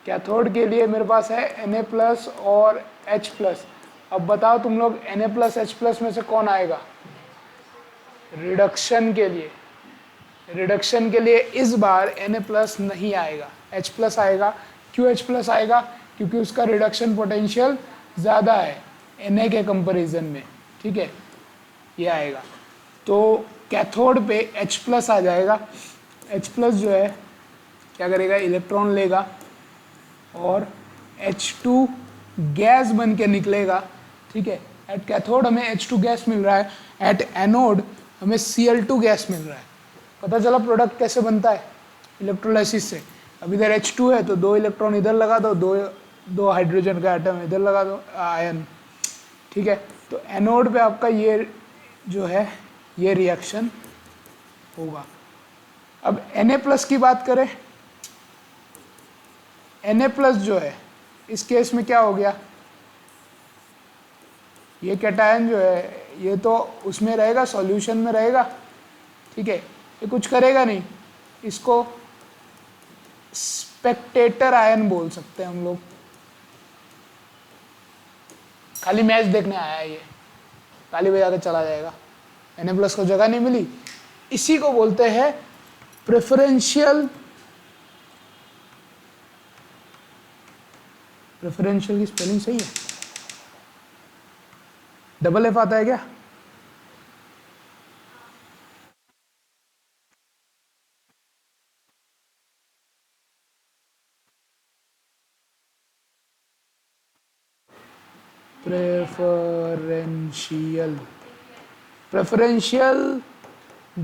कैथोड के लिए मेरे पास है Na प्लस और H प्लस। अब बताओ तुम लोग, Na प्लस H प्लस में से कौन आएगा रिडक्शन के लिए? रिडक्शन के लिए इस बार Na प्लस नहीं आएगा, H प्लस आएगा। क्यों H प्लस आएगा? क्योंकि उसका रिडक्शन पोटेंशियल ज़्यादा है Na के कंपैरिजन में, ठीक है। ये आएगा, तो कैथोड पे H प्लस आ जाएगा। H प्लस जो है क्या करेगा, इलेक्ट्रॉन लेगा और H2 गैस बन के निकलेगा, ठीक है। एट कैथोड हमें H2 गैस मिल रहा है, एट एनोड हमें Cl2 गैस मिल रहा है। पता चला प्रोडक्ट कैसे बनता है इलेक्ट्रोलाइसिस से। अब इधर H2 है तो 2 इलेक्ट्रॉन इधर लगा दो, दो हाइड्रोजन का एटम इधर लगा दो, आयन, ठीक है। तो एनोड पे आपका ये जो है ये रिएक्शन होगा। अब Na प्लस की बात करें, Na प्लस जो है इस केस में क्या हो गया, ये कैटायन जो है ये तो उसमें रहेगा, सॉल्यूशन में रहेगा, ठीक है। ये कुछ करेगा नहीं, इसको स्पेक्टेटर आयन बोल सकते हैं हम लोग। खाली मैच देखने आया है ये, ताली बजा के चला जाएगा। Na प्लस को जगह नहीं मिली, इसी को बोलते हैं प्रेफरेंशियल। प्रेफरेंशियल की स्पेलिंग सही है? डबल एफ आता है क्या? प्रेफरेंशियल, प्रेफरेंशियल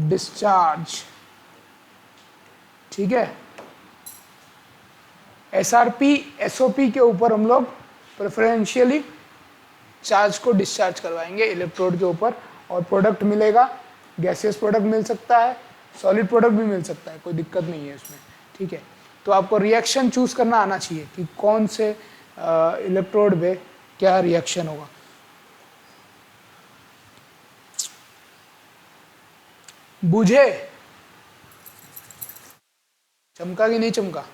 डिस्चार्ज, ठीक है। SRP SOP के ऊपर हम लोग प्रेफरेंशियली चार्ज को डिस्चार्ज करवाएंगे इलेक्ट्रोड के ऊपर, और प्रोडक्ट मिलेगा। गैसियस प्रोडक्ट मिल सकता है, सॉलिड प्रोडक्ट भी मिल सकता है, कोई दिक्कत नहीं है इसमें, ठीक है। तो आपको रिएक्शन चूज करना आना चाहिए कि कौन से इलेक्ट्रोड पे क्या रिएक्शन होगा। बुझे? चमका कि नहीं चमका?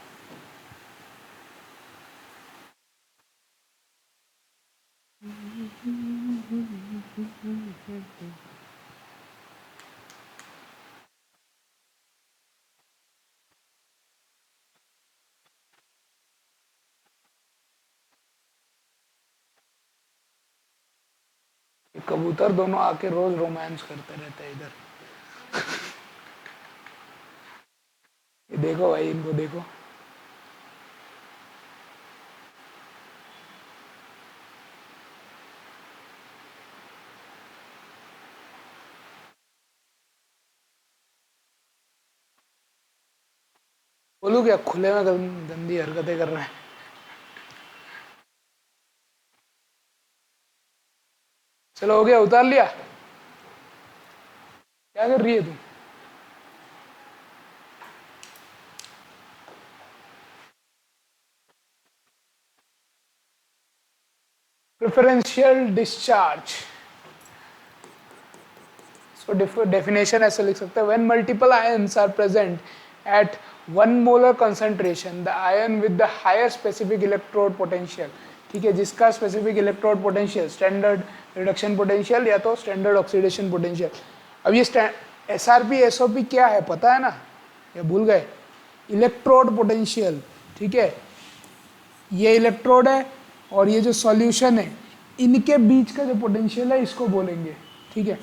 कबूतर दोनों आके रोज रोमांस करते रहते हैं इधर। ये देखो भाई, इनको देखो। बोलूं क्या, खुले में गंदी हरकतें कर रहे हैं। चलो हो गया, उतार लिया। क्या कर रही है तू? प्रेफरेंशियल डिस्चार्ज, इसको डेफिनेशन ऐसे लिख सकते हैं, when multiple ions are present at 1 molar concentration the ion with the higher specific electrode potential, ठीक है, जिसका specific electrode potential standard reduction potential या तो स्टैंडर्ड ऑक्सीडेशन पोटेंशियल। अब ये SRP SOP क्या है पता है ना, ये भूल गए? इलेक्ट्रोड पोटेंशियल, ठीक है। ये इलेक्ट्रोड है और ये जो सॉल्यूशन है, इनके बीच का जो पोटेंशियल है इसको बोलेंगे, ठीक है।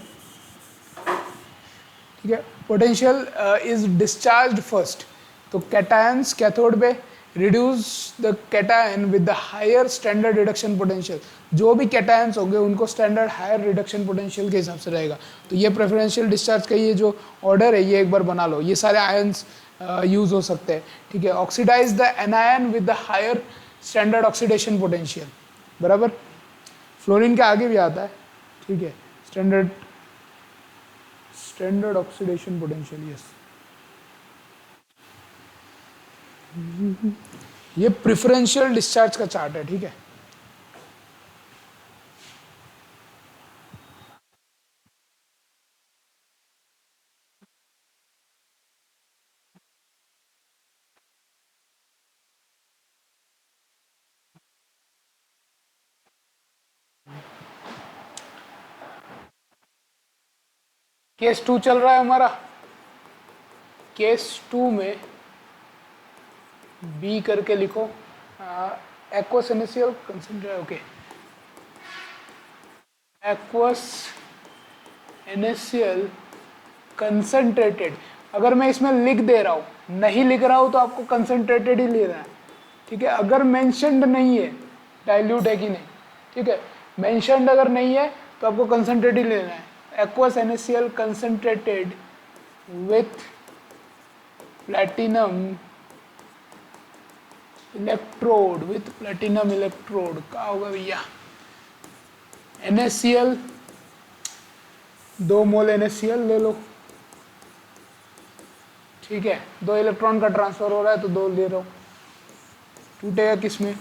ठीक है, पोटेंशियल इज डिस्चार्ज फर्स्ट। तो कैटायंस कैथोड पे reduce the cation with the higher standard reduction potential. जो भी कैटायंस होंगे उनको स्टैंडर्ड हायर रिडक्शन पोटेंशियल के हिसाब से रहेगा। तो ये प्रेफरेंशियल डिस्चार्ज का ये जो ऑर्डर है ये एक बार बना लो, ये सारे आयंस यूज हो सकते हैं, ठीक है। Oxidise the anion with the higher standard oxidation potential, बराबर। फ्लोरीन के आगे भी आता है, ठीक है, स्टैंडर्ड ऑक्सीडेशन पोटेंशियल, यस। ये प्रेफरेंशियल डिस्चार्ज का चार्ट है, ठीक है। केस 2 चल रहा है हमारा। केस 2 में बी करके लिखो, aqueous initial concentrate, okay, aqueous initial concentrated. अगर मैं इसमें लिख दे रहा हूँ, नहीं लिख रहा हूँ तो आपको कंसंट्रेटेड ही लेना है, ठीक है। अगर मेंशन्ड नहीं है डाइल्यूट है कि नहीं, ठीक है, मेंशन्ड अगर नहीं है तो आपको कंसंट्रेटेड लेना है। Aqueous initial concentrated with platinum electrode, with platinum electrode क्या होगा भैया, NaCl 2 मोल NaCl ले लो, ठीक है। 2 इलेक्ट्रॉन का ट्रांसफर हो रहा है तो 2 ले रहा हूँ। टूटेगा किस में,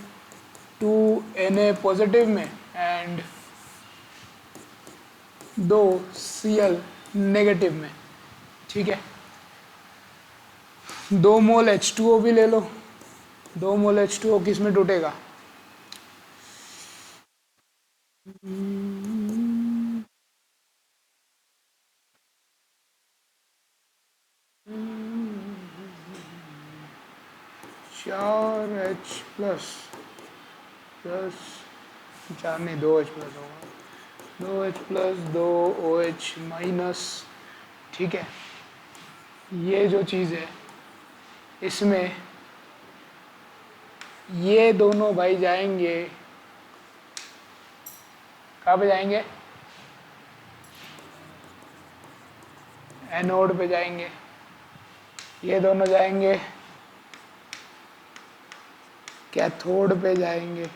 2Na पॉजिटिव में एंड 2 Cl नेगेटिव में, ठीक है। 2 मोल H2O भी ले लो, 2 मोल H2O किस में टूटेगा, चार H प्लस प्लस 4 नहीं 2H प्लस होगा, 2H प्लस 2OH माइनस, ठीक है। ये जो चीज़ है इसमें ये दोनों भाई जाएंगे कहाँ पे जाएंगे, एनोड पे जाएंगे। ये दोनों जाएंगे कैथोड पे जाएंगे,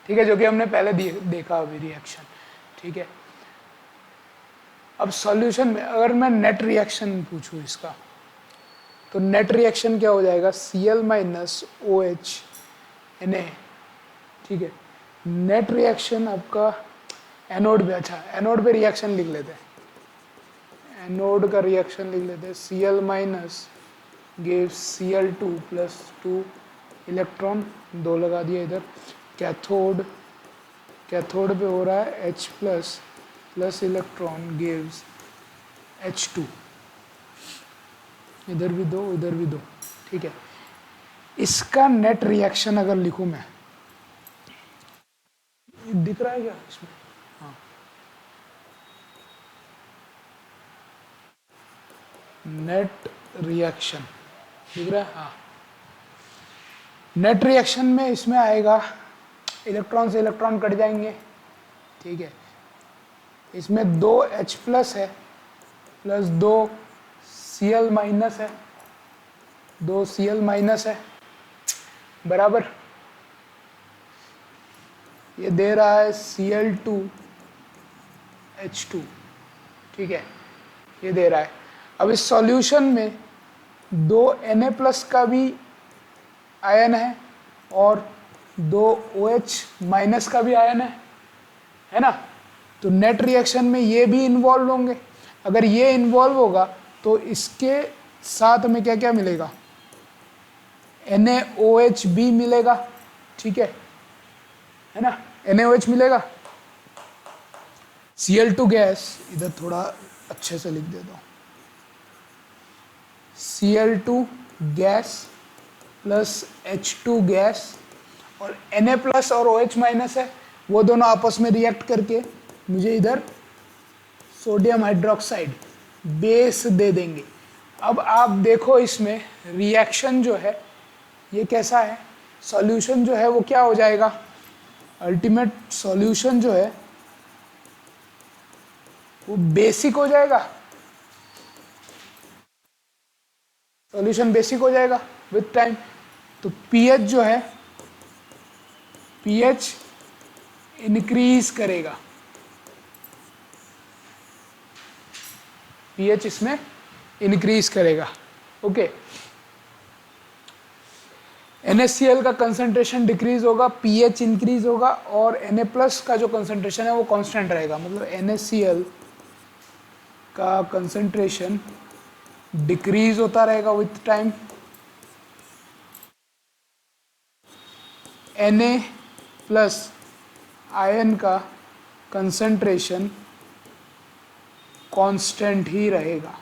ठीक है, जो कि हमने पहले देखा अभी रिएक्शन, ठीक है। अब सॉल्यूशन में अगर मैं नेट रिएक्शन पूछूं इसका, तो नेट रिएक्शन क्या हो जाएगा, Cl माइनस OH Na, ठीक है। नेट रिएक्शन आपका एनोड पे, अच्छा एनोड पे रिएक्शन लिख लेते हैं, एनोड का रिएक्शन लिख लेते हैं। Cl minus gives Cl2 plus 2 electron, 2 लगा दिया इधर। कैथोड पे हो रहा है H plus plus electron gives H2, इधर भी 2 इधर भी 2, ठीक है। इसका नेट रिएक्शन अगर लिखूं मैं, दिख रहा है क्या इसमें, हाँ, नेट रिएक्शन दिख रहा है, हाँ। नेट रिएक्शन में इसमें आएगा इलेक्ट्रॉन से इलेक्ट्रॉन कट जाएंगे, ठीक है। इसमें 2H प्लस है प्लस 2 Cl माइनस है, 2 Cl माइनस है, बराबर। ये दे रहा है Cl2 H2, ठीक है, ये दे रहा है। अब इस सॉल्यूशन में 2 Na प्लस का भी आयन है और 2 OH माइनस का भी आयन है ना। तो नेट रिएक्शन में ये भी इन्वॉल्व होंगे। अगर ये इन्वॉल्व होगा तो इसके साथ में क्या क्या मिलेगा, NaOH भी मिलेगा, ठीक है ना, NaOH मिलेगा। Cl2 गैस इधर थोड़ा अच्छे से लिख देता हूँ, Cl2 gas plus H2 gas और Na प्लस और OH माइनस है, वो दोनों आपस में रिएक्ट करके मुझे इधर सोडियम हाइड्रोक्साइड बेस दे देंगे। अब आप देखो इसमें रिएक्शन जो है ये कैसा है, सॉल्यूशन जो है वो क्या हो जाएगा, अल्टीमेट सॉल्यूशन जो है वो बेसिक हो जाएगा, सॉल्यूशन बेसिक हो जाएगा विथ टाइम। तो पीएच जो है, पीएच इंक्रीज करेगा, पीएच इसमें इंक्रीज करेगा। ओके, NaCl का कंसंट्रेशन डिक्रीज होगा, पीएच इंक्रीज होगा, और Na+ का जो कंसंट्रेशन है वो कांस्टेंट रहेगा। मतलब NaCl का कंसंट्रेशन डिक्रीज होता रहेगा विथ टाइम, Na+ आयन का कंसंट्रेशन कांस्टेंट ही रहेगा,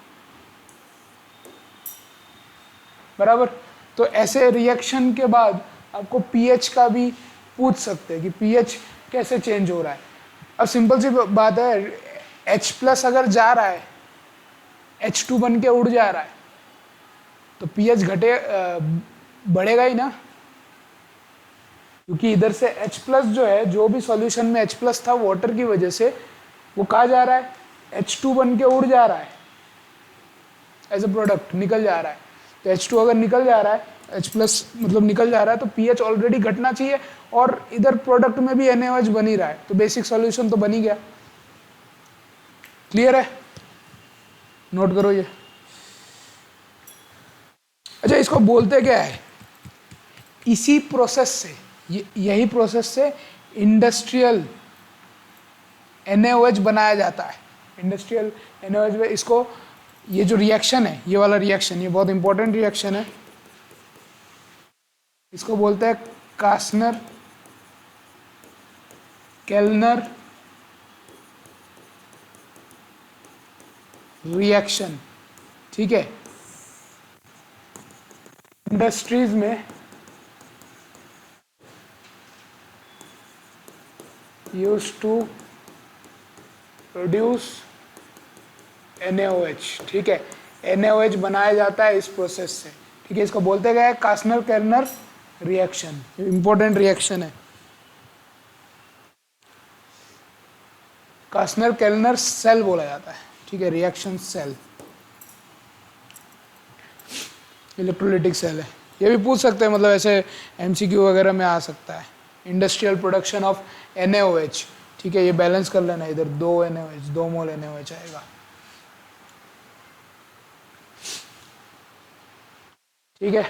बराबर। तो ऐसे रिएक्शन के बाद आपको पीएच का भी पूछ सकते हैं कि पीएच कैसे चेंज हो रहा है। अब सिंपल सी बात है, H+ अगर जा रहा है, H2 बन के उड़ जा रहा है, तो पीएच बढ़ेगा ही ना, क्योंकि इधर से H+ जो है, जो भी सॉल्यूशन में H+ था वाटर की वजह से, वो कहाँ जा रहा है, H2 बन के उड़ जा रहा है, एज अ प्रोडक्ट निकल जा रहा है। तो H2 अगर निकल जा रहा है, H+ मतलब निकल जा रहा है, तो पीएच ऑलरेडी घटना चाहिए, और इधर प्रोडक्ट में भी NaOH बन ही रहा है, तो बेसिक सॉल्यूशन तो बन ही गया। क्लियर है, नोट करो ये। अच्छा, इसको बोलते क्या है, इसी प्रोसेस से, यही प्रोसेस से इंडस्ट्रियल NaOH बनाया जाता है। इंडस्ट्रियल NaOH में इसको, ये जो रिएक्शन है, ये वाला रिएक्शन, ये बहुत इंपॉर्टेंट रिएक्शन है, इसको बोलते हैं कास्नर केल्नर रिएक्शन। ठीक है, इंडस्ट्रीज में यूज टू प्रोड्यूस NaOH। ठीक है, NaOH बनाया जाता है इस प्रोसेस से। ठीक है, इसको बोलते गए कास्नर केल्नर रिएक्शन, इंपॉर्टेंट रिएक्शन है। कास्नर केल्नर सेल बोला जाता है। ठीक है, रिएक्शन सेल, इलेक्ट्रोलिटिक सेल है। ये भी पूछ सकते हैं, मतलब ऐसे MCQ वगैरह में आ सकता है। Industrial production of NaOH। ठीक है, ये बैलेंस कर लेना, इधर 2 NaOH, 2 मोल NaOH आएगा। ठीक है,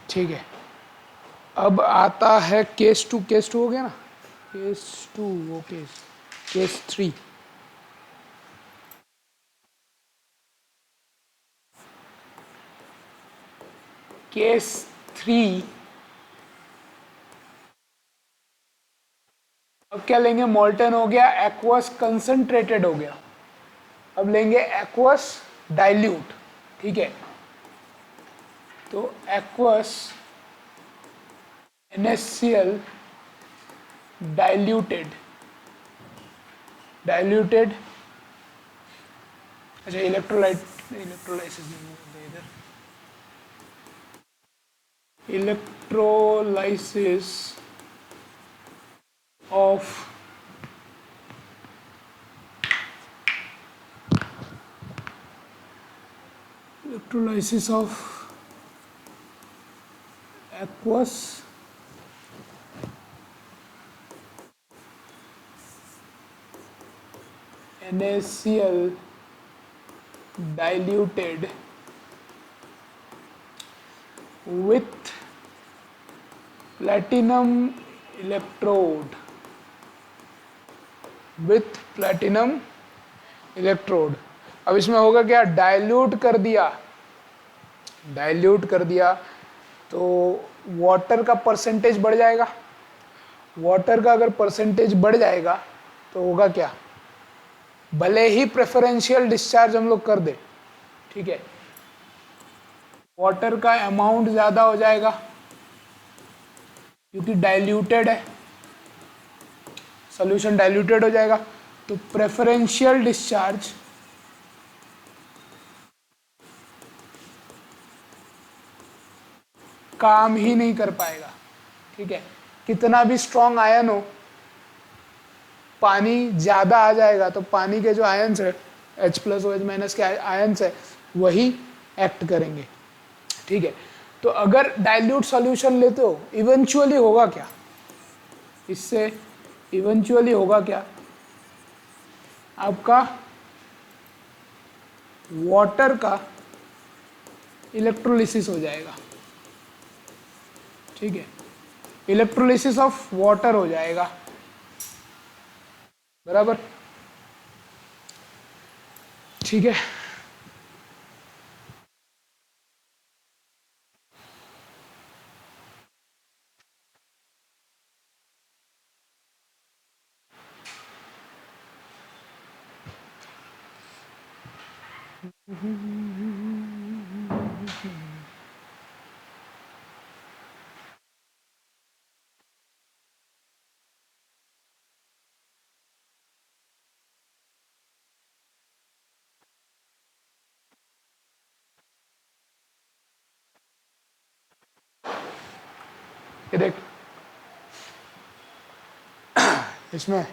ठीक है। अब आता है केस 2। केस 2 हो गया ना, केस 2, वो केस 3। केस 3, अब क्या लेंगे, मोल्टन हो गया, एक्वस कंसंट्रेटेड हो गया। अब लेंगे एक्वस डाइल्यूट। ठीक है, तो एक्वस NaCl डाइल्यूटेड, अच्छा इलेक्ट्रोलाइसिस नहीं बोलते इधर, electrolysis of aqueous NaCl diluted with platinum electrode, अब इसमें होगा क्या, डाइल्यूट कर दिया डाइल्यूट कर दिया तो वाटर का परसेंटेज बढ़ जाएगा। वाटर का अगर परसेंटेज बढ़ जाएगा तो होगा क्या, भले ही प्रेफरेंशियल डिस्चार्ज हम लोग कर दे, ठीक है, वाटर का अमाउंट ज़्यादा हो जाएगा क्योंकि डाइल्यूटेड है, सॉल्यूशन डाइल्यूटेड हो जाएगा, तो प्रेफरेंशियल डिस्चार्ज काम ही नहीं कर पाएगा। ठीक है, कितना भी स्ट्रॉन्ग आयन हो, पानी ज़्यादा आ जाएगा तो पानी के जो आयन्स है H प्लस OH माइनस के आयन्स है वही एक्ट करेंगे। ठीक है, तो अगर डाइल्यूट सॉल्यूशन लेते हो इवेंचुअली होगा क्या, इससे इवेंचुअली होगा क्या, आपका वाटर का इलेक्ट्रोलिसिस हो जाएगा। ठीक है, इलेक्ट्रोलिसिस ऑफ वाटर हो जाएगा, बराबर। ठीक है, ये देख, इसमें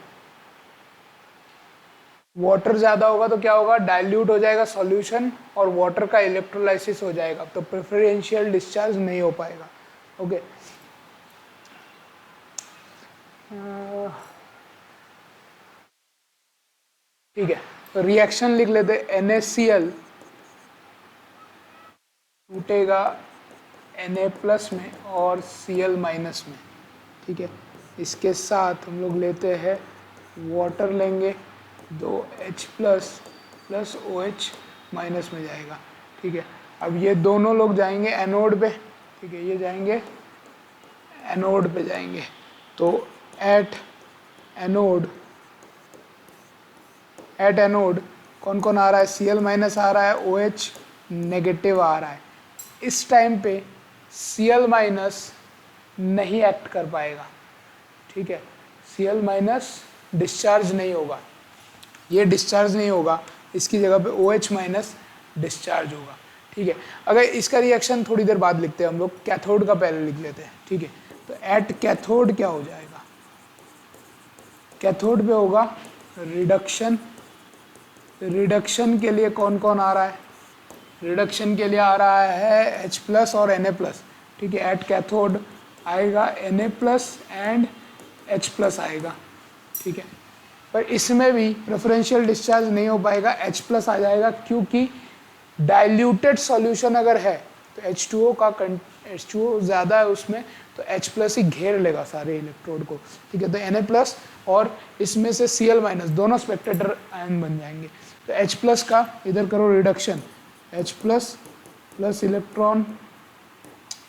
वाटर ज़्यादा होगा तो क्या होगा, डाइल्यूट हो जाएगा सॉल्यूशन और वाटर का इलेक्ट्रोलाइसिस हो जाएगा, तो प्रेफरेंशियल डिस्चार्ज नहीं हो पाएगा। ओके, ठीक है, तो रिएक्शन लिख लेते, NaCl टूटेगा Na प्लस में और Cl माइनस में। ठीक है, इसके साथ हम लोग लेते हैं वाटर, लेंगे 2H plus plus OH minus में जाएगा। ठीक है, अब ये दोनों लोग जाएंगे एनोड पे। ठीक है, ये जाएंगे एनोड पे जाएंगे, तो एट एनोड कौन कौन आ रहा है, Cl माइनस आ रहा है, OH नेगेटिव आ रहा है। इस टाइम पे Cl माइनस नहीं एक्ट कर पाएगा। ठीक है, Cl माइनस डिस्चार्ज नहीं होगा, ये डिस्चार्ज नहीं होगा, इसकी जगह पे OH माइनस डिस्चार्ज होगा। ठीक है, अगर इसका रिएक्शन थोड़ी देर बाद लिखते हैं हम लोग, कैथोड का पहले लिख लेते हैं। ठीक है, तो एट कैथोड क्या हो जाएगा, कैथोड पे होगा रिडक्शन। रिडक्शन के लिए कौन कौन आ रहा है, रिडक्शन के लिए आ रहा है H प्लस और Na प्लस। ठीक है, एट कैथोड आएगा Na plus and H plus आएगा। ठीक है, पर इसमें भी प्रेफरेंशियल डिस्चार्ज नहीं हो पाएगा, H प्लस आ जाएगा, क्योंकि डाइल्यूटेड सॉल्यूशन अगर है तो H2O का H2O ज़्यादा है उसमें, तो H प्लस ही घेर लेगा सारे इलेक्ट्रोड को। ठीक है, तो Na प्लस और इसमें से Cl माइनस दोनों स्पेक्टेटर आयन बन जाएंगे, तो H प्लस का इधर करो reduction, H plus plus electron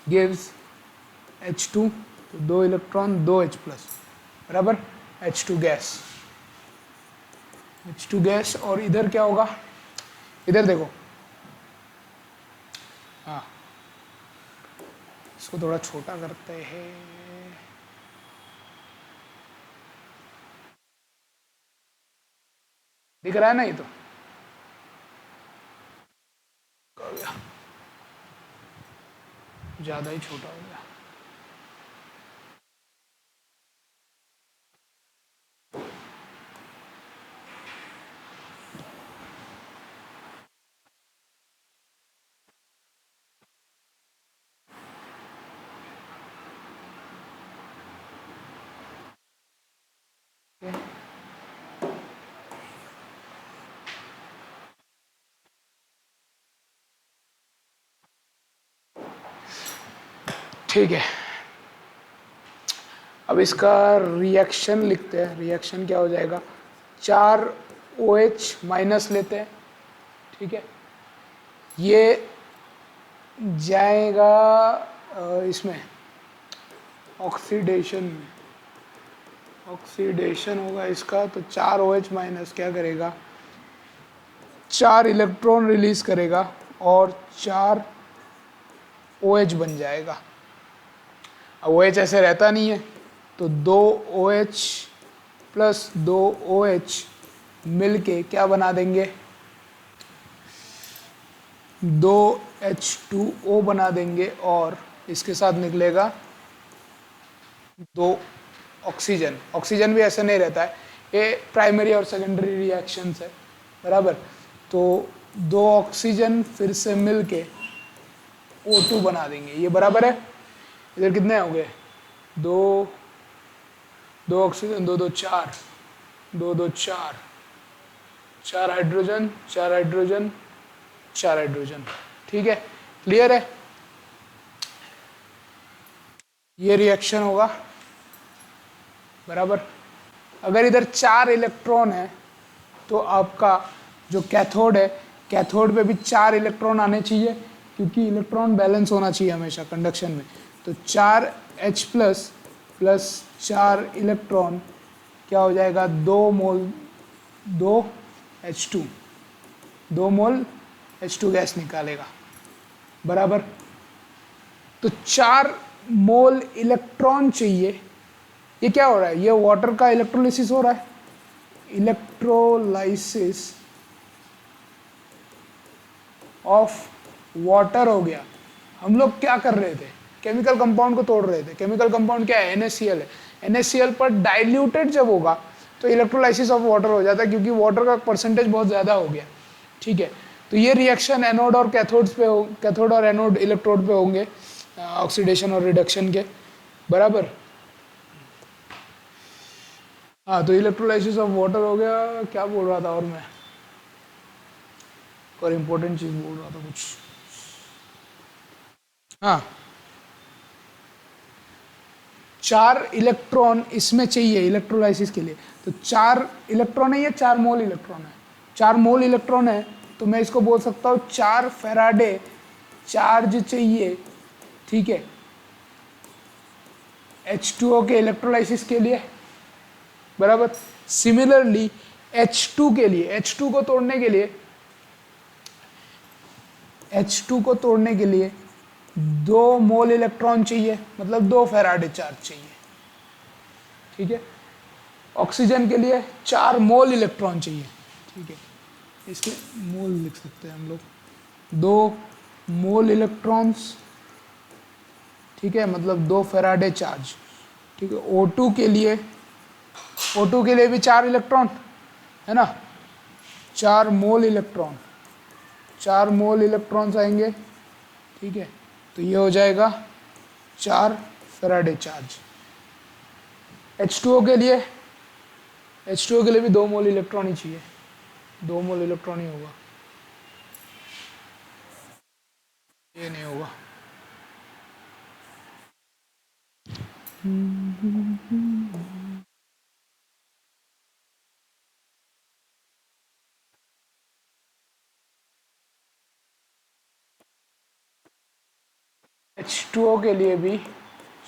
gives H2, तो 2 इलेक्ट्रॉन 2 H प्लस बराबर H2 गैस, H2 गैस। और इधर क्या होगा, इधर देखो, हाँ इसको थोड़ा छोटा करते हैं, दिख रहा है ना, ये तो हो गया, ज़्यादा ही छोटा हो गया। ठीक है, अब इसका रिएक्शन लिखते हैं, रिएक्शन क्या हो जाएगा, 4 OH माइनस लेते हैं। ठीक है, ये जाएगा इसमें ऑक्सीडेशन में, ऑक्सीडेशन होगा इसका, तो 4 OH माइनस क्या करेगा, 4 इलेक्ट्रॉन रिलीज करेगा और 4 OH बन जाएगा। अब OH ऐसे रहता नहीं है, तो 2 OH प्लस 2 OH मिलके क्या बना देंगे, 2 H2O बना देंगे और इसके साथ निकलेगा 2 ऑक्सीजन। ऑक्सीजन भी ऐसे नहीं रहता है, ये प्राइमरी और सेकेंडरी रिएक्शंस है, बराबर। तो 2 ऑक्सीजन फिर से मिलके O2 बना देंगे, ये बराबर है। इधर कितने हो गए, 2 ऑक्सीजन, 2 2 4, 2 2 4, 4 हाइड्रोजन, 4 हाइड्रोजन, 4 हाइड्रोजन। ठीक है, क्लियर है। ये रिएक्शन होगा, बराबर। अगर इधर 4 इलेक्ट्रॉन है तो आपका जो कैथोड है, कैथोड पे भी 4 इलेक्ट्रॉन आने चाहिए, क्योंकि इलेक्ट्रॉन बैलेंस होना चाहिए हमेशा कंडक्शन में। तो 4 H प्लस प्लस 4 इलेक्ट्रॉन क्या हो जाएगा, 2 मोल 2 H2, 2 मोल H2 गैस निकालेगा, बराबर। तो 4 मोल इलेक्ट्रॉन चाहिए। ये क्या हो रहा है, ये वाटर का इलेक्ट्रोलिसिस हो रहा है, इलेक्ट्रोलाइसिस ऑफ वाटर हो गया। हम लोग क्या कर रहे थे, केमिकल कंपाउंड को तोड़ रहे थे। केमिकल कंपाउंड क्या है, NaCl है। NaCl पर डाइल्यूटेड जब होगा तो इलेक्ट्रोलाइसिस ऑफ वाटर हो जाता है, क्योंकि वाटर का परसेंटेज बहुत ज़्यादा हो गया। ठीक है, तो ये रिएक्शन एनोड और कैथोड्स पे हो, कैथोड और एनोड इलेक्ट्रोड पे होंगे ऑक्सीडेशन और रिडक्शन के, बराबर। हाँ, तो इलेक्ट्रोलाइसिस ऑफ वाटर हो गया। क्या बोल रहा था और मैं, और इम्पोर्टेंट चीज बोल रहा था कुछ, हाँ, 4 इलेक्ट्रॉन इसमें चाहिए इलेक्ट्रोलाइसिस के लिए। तो 4 इलेक्ट्रॉन है, ये 4 मोल इलेक्ट्रॉन है, 4 मोल इलेक्ट्रॉन है, तो मैं इसको बोल सकता हूँ 4 फेराडे चार्ज चाहिए। ठीक है, H2O के इलेक्ट्रोलाइसिस के लिए, बराबर। सिमिलरली H2 के लिए, H2 को तोड़ने के लिए, H2 को तोड़ने के लिए 2 मोल इलेक्ट्रॉन चाहिए, मतलब 2 फेराडे चार्ज चाहिए। ठीक है, ऑक्सीजन के लिए 4 मोल इलेक्ट्रॉन चाहिए। ठीक है, इसके मोल लिख सकते हैं हम लोग, 2 मोल इलेक्ट्रॉन्स। ठीक है, मतलब 2 फेराडे चार्ज। ठीक है, O2 के लिए, O2 के लिए भी 4 इलेक्ट्रॉन है ना, 4 मोल इलेक्ट्रॉन, 4 मोल इलेक्ट्रॉन्स आएंगे। ठीक है, तो ये हो जाएगा 4 फेराडे चार्ज। H2O के लिए, H2O के लिए भी 2 मोल इलेक्ट्रॉन ही चाहिए, 2 मोल इलेक्ट्रॉन ही होगा, ये नहीं होगा। H2O के लिए भी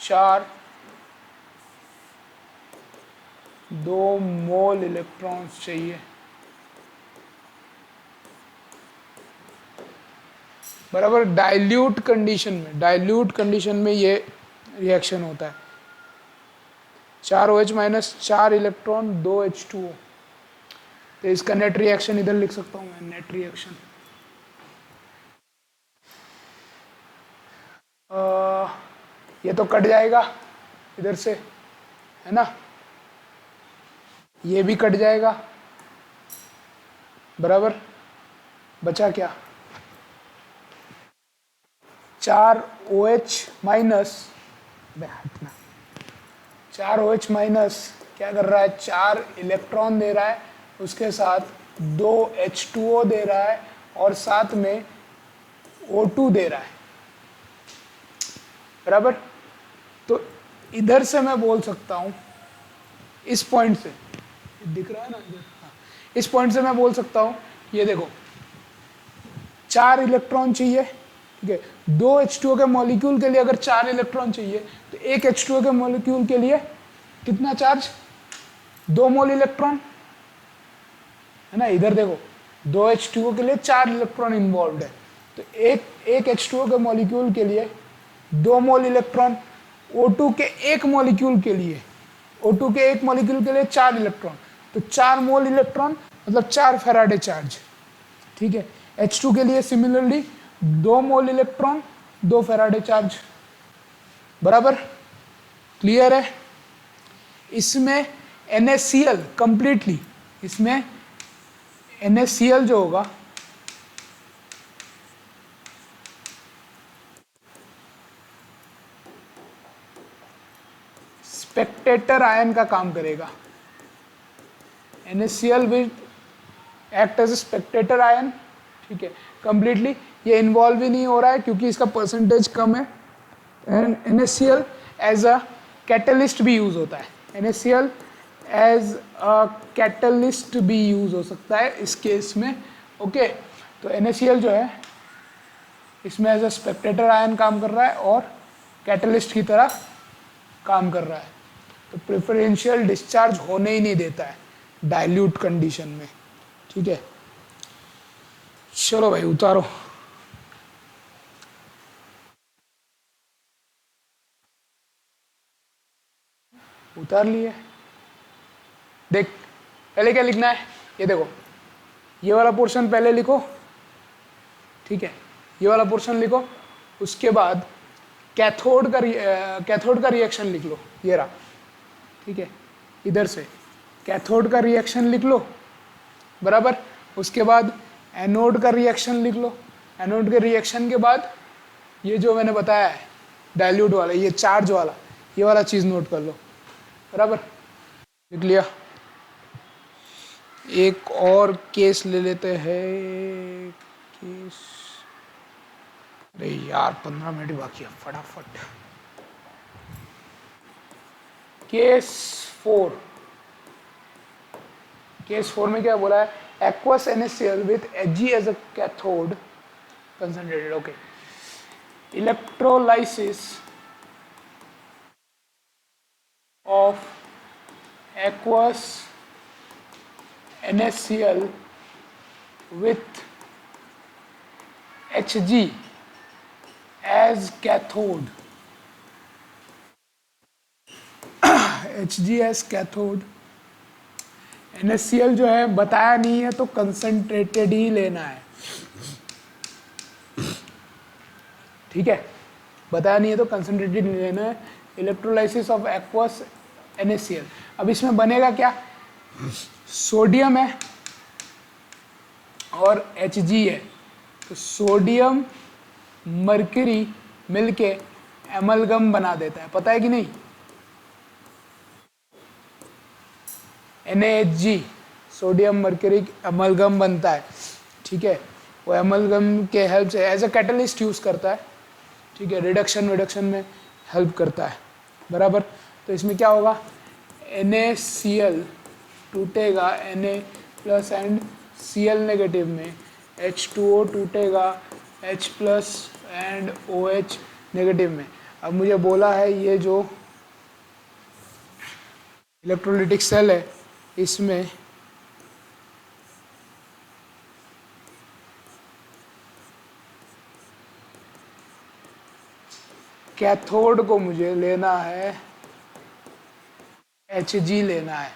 4 2 मोल इलेक्ट्रॉन्स चाहिए, बराबर। डाइल्यूट कंडीशन में, डाइल्यूट कंडीशन में ये रिएक्शन होता है, 4 OH माइनस 4 इलेक्ट्रॉन 2 H2O। तो इसका नेट रिएक्शन इधर लिख सकता हूँ मैं, नेट रिएक्शन ये तो कट जाएगा इधर से, है ना, ये भी कट जाएगा, बराबर। बचा क्या, 4 OH माइनस, हटना, 4 OH माइनस क्या कर रहा है, 4 इलेक्ट्रॉन दे रहा है, उसके साथ 2 H2O दे रहा है और साथ में O2 दे रहा है, बराबर। तो इधर से मैं बोल सकता हूं, इस पॉइंट से दिख रहा है ना इधर, हाँ, इस पॉइंट से मैं बोल सकता हूं, ये देखो 4 इलेक्ट्रॉन चाहिए, ठीक है। दो H2O के मॉलिक्यूल के लिए अगर 4 इलेक्ट्रॉन चाहिए तो एक H2O के मॉलिक्यूल के लिए कितना चार्ज, 2 मोल इलेक्ट्रॉन, है ना। इधर देखो, 2 H2O के लिए 4 इलेक्ट्रॉन इन्वॉल्व है, तो एक H2O के मॉलिक्यूल के लिए 2 मोल इलेक्ट्रॉन, O2 के एक मॉलिक्यूल के लिए, O2 के एक मॉलिक्यूल के लिए 4 इलेक्ट्रॉन, तो 4 मोल इलेक्ट्रॉन मतलब 4 फैराडे चार्ज, ठीक है। H2 के लिए सिमिलरली 2 मोल इलेक्ट्रॉन 2 फैराडे चार्ज, बराबर, क्लियर है। इसमें NaCl कंप्लीटली, इसमें NaCl जो होगा स्पेक्टेटर आयन का काम करेगा। NaCl will act as a spectator ion, ठीक है, कंप्लीटली। ये इन्वॉल्व ही नहीं हो रहा है क्योंकि इसका परसेंटेज कम है। And NaCl as a catalyst भी यूज होता है। NaCl एज अ कैटलिस्ट भी यूज हो सकता है इस केस में, ओके। तो NaCl जो है इसमें एज अ स्पेक्टेटर आयन काम कर रहा है और कैटलिस्ट की तरह काम कर रहा है, तो प्रेफरेंशियल डिस्चार्ज होने ही नहीं देता है डाइल्यूट कंडीशन में, ठीक है। चलो भाई उतारो। उतार लिए। देख पहले क्या लिखना है, ये देखो, ये वाला पोर्शन पहले लिखो, ठीक है, ये वाला पोर्शन लिखो। उसके बाद कैथोड का रिएक्शन लिख लो, ये रहा, ठीक है। इधर से कैथोड का रिएक्शन लिख लो, बराबर। उसके बाद एनोड का रिएक्शन लिख लो। एनोड के रिएक्शन के बाद ये जो मैंने बताया है डाइल्यूट वाला, ये चार्ज वाला, ये वाला चीज़ नोट कर लो, बराबर, लिख लिया। एक और केस ले लेते हैं, केस, अरे यार 15 मिनट बाकी है, फटाफट। केस 4, केस 4 में क्या बोला है, aqueous NaCl with Hg as a cathode concentrated, okay. Electrolysis of aqueous NaCl with Hg as cathode, Hg as cathode। NaCl जो है बताया नहीं है तो कंसंट्रेटेड ही लेना है, ठीक है, बताया नहीं है तो कंसंट्रेटेड नहीं लेना है। Electrolysis of aqueous NaCl। अब इसमें बनेगा क्या, सोडियम है और Hg है, तो सोडियम मर्क्यूरी मिलके एमलगम बना देता है, पता है कि नहीं, NaHg, सोडियम मर्क्यूरी एमलगम बनता है, ठीक है। वो एमलगम के हेल्प से एज अ कैटलिस्ट यूज़ करता है, ठीक है, रिडक्शन में हेल्प करता है, बराबर। तो इसमें क्या होगा, NaCl टूटेगा Na plus and Cl negative में, H2O टूटेगा H plus and OH negative में। अब मुझे बोला है ये जो इलेक्ट्रोलिटिक सेल है इसमें कैथोड को मुझे लेना है Hg लेना है,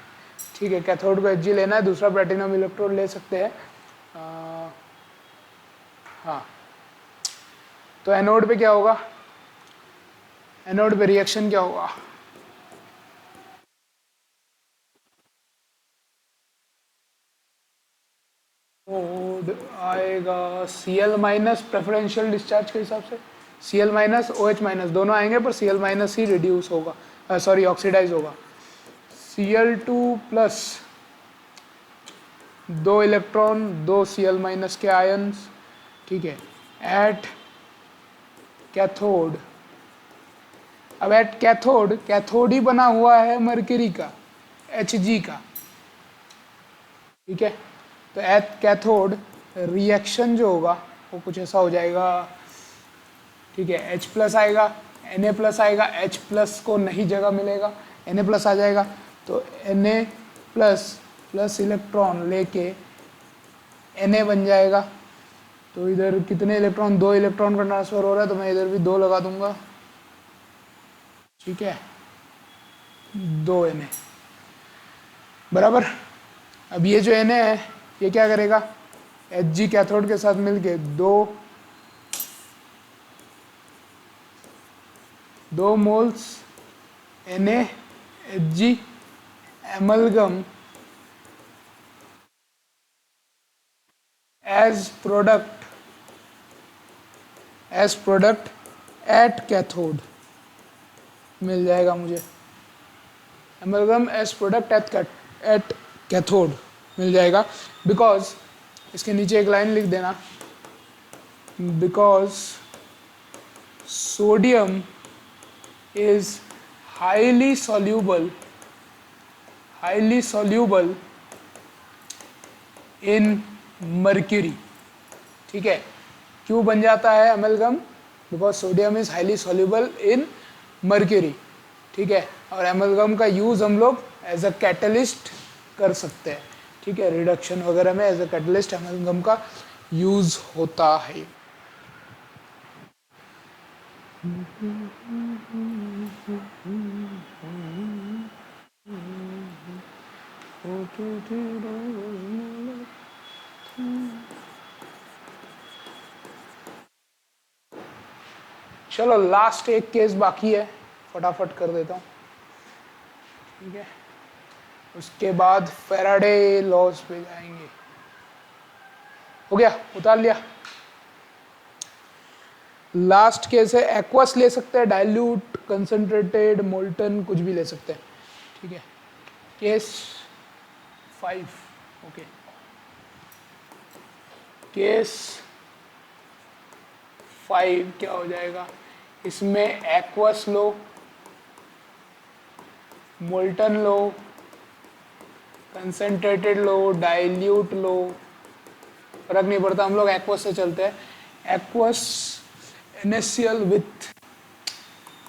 ठीक है, कैथोड को Hg लेना है, दूसरा प्लैटिनम इलेक्ट्रोड ले सकते हैं। हाँ, तो एनोड पे क्या होगा, एनोड पे रिएक्शन क्या होगा, आएगा Cl माइनस, प्रेफरेंशियल डिस्चार्ज के हिसाब से Cl माइनस OH माइनस दोनों आएंगे, पर Cl माइनस ही रिड्यूस होगा, सॉरी ऑक्सीडाइज होगा। Cl2 plus 2 electron 2 Cl minus के आयन्स, ठीक है, एट कैथोड। अब एट कैथोड, कैथोड ही बना हुआ है मर्क्यूरी का, Hg का, ठीक है। तो एट कैथोड रिएक्शन जो होगा वो कुछ ऐसा हो जाएगा, ठीक है, H प्लस आएगा, Na प्लस आएगा, H प्लस को नहीं जगह मिलेगा, Na प्लस आ जाएगा, तो Na प्लस प्लस इलेक्ट्रॉन लेके Na बन जाएगा। तो इधर कितने इलेक्ट्रॉन, 2 इलेक्ट्रॉन का ट्रांसफर हो रहा है, तो मैं इधर भी 2 लगा दूंगा, ठीक है, 2 Na बराबर। अब ये जो Na है ये क्या करेगा, Hg कैथोड के साथ मिलके 2 moles Na Hg amalgam as product at cathode मिल जाएगा मुझे, amalgam as product at cathode मिल जाएगा। बिकॉज इसके नीचे एक लाइन लिख देना, because sodium is highly soluble in mercury. ठीक है, क्यों बन जाता है amalgam, because sodium is highly soluble in mercury. ठीक है, और अमेलगम का यूज हम लोग एज अ कैटलिस्ट कर सकते हैं। ठीक है, रिडक्शन वगैरह में एज अ कैटलिस्ट अमेलगम का यूज होता है। चलो लास्ट एक केस बाकी है, फटाफट कर देता हूँ। ठीक है, उसके बाद फैराडे लॉज पे जाएंगे। हो गया, उतार लिया। लास्ट केस है, एक्वस ले सकते हैं, डाइल्यूट, कंसंट्रेटेड, मोल्टन, कुछ भी ले सकते हैं। ठीक है, केस 5। ओके, केस 5 क्या हो जाएगा, इसमें एक्वस लो, मोल्टन लो, कंसंट्रेटेड लो, डाइल्यूट लो, फर्क नहीं पड़ता, हम लोग एक्वस से चलते हैं। Aqueous NaCl with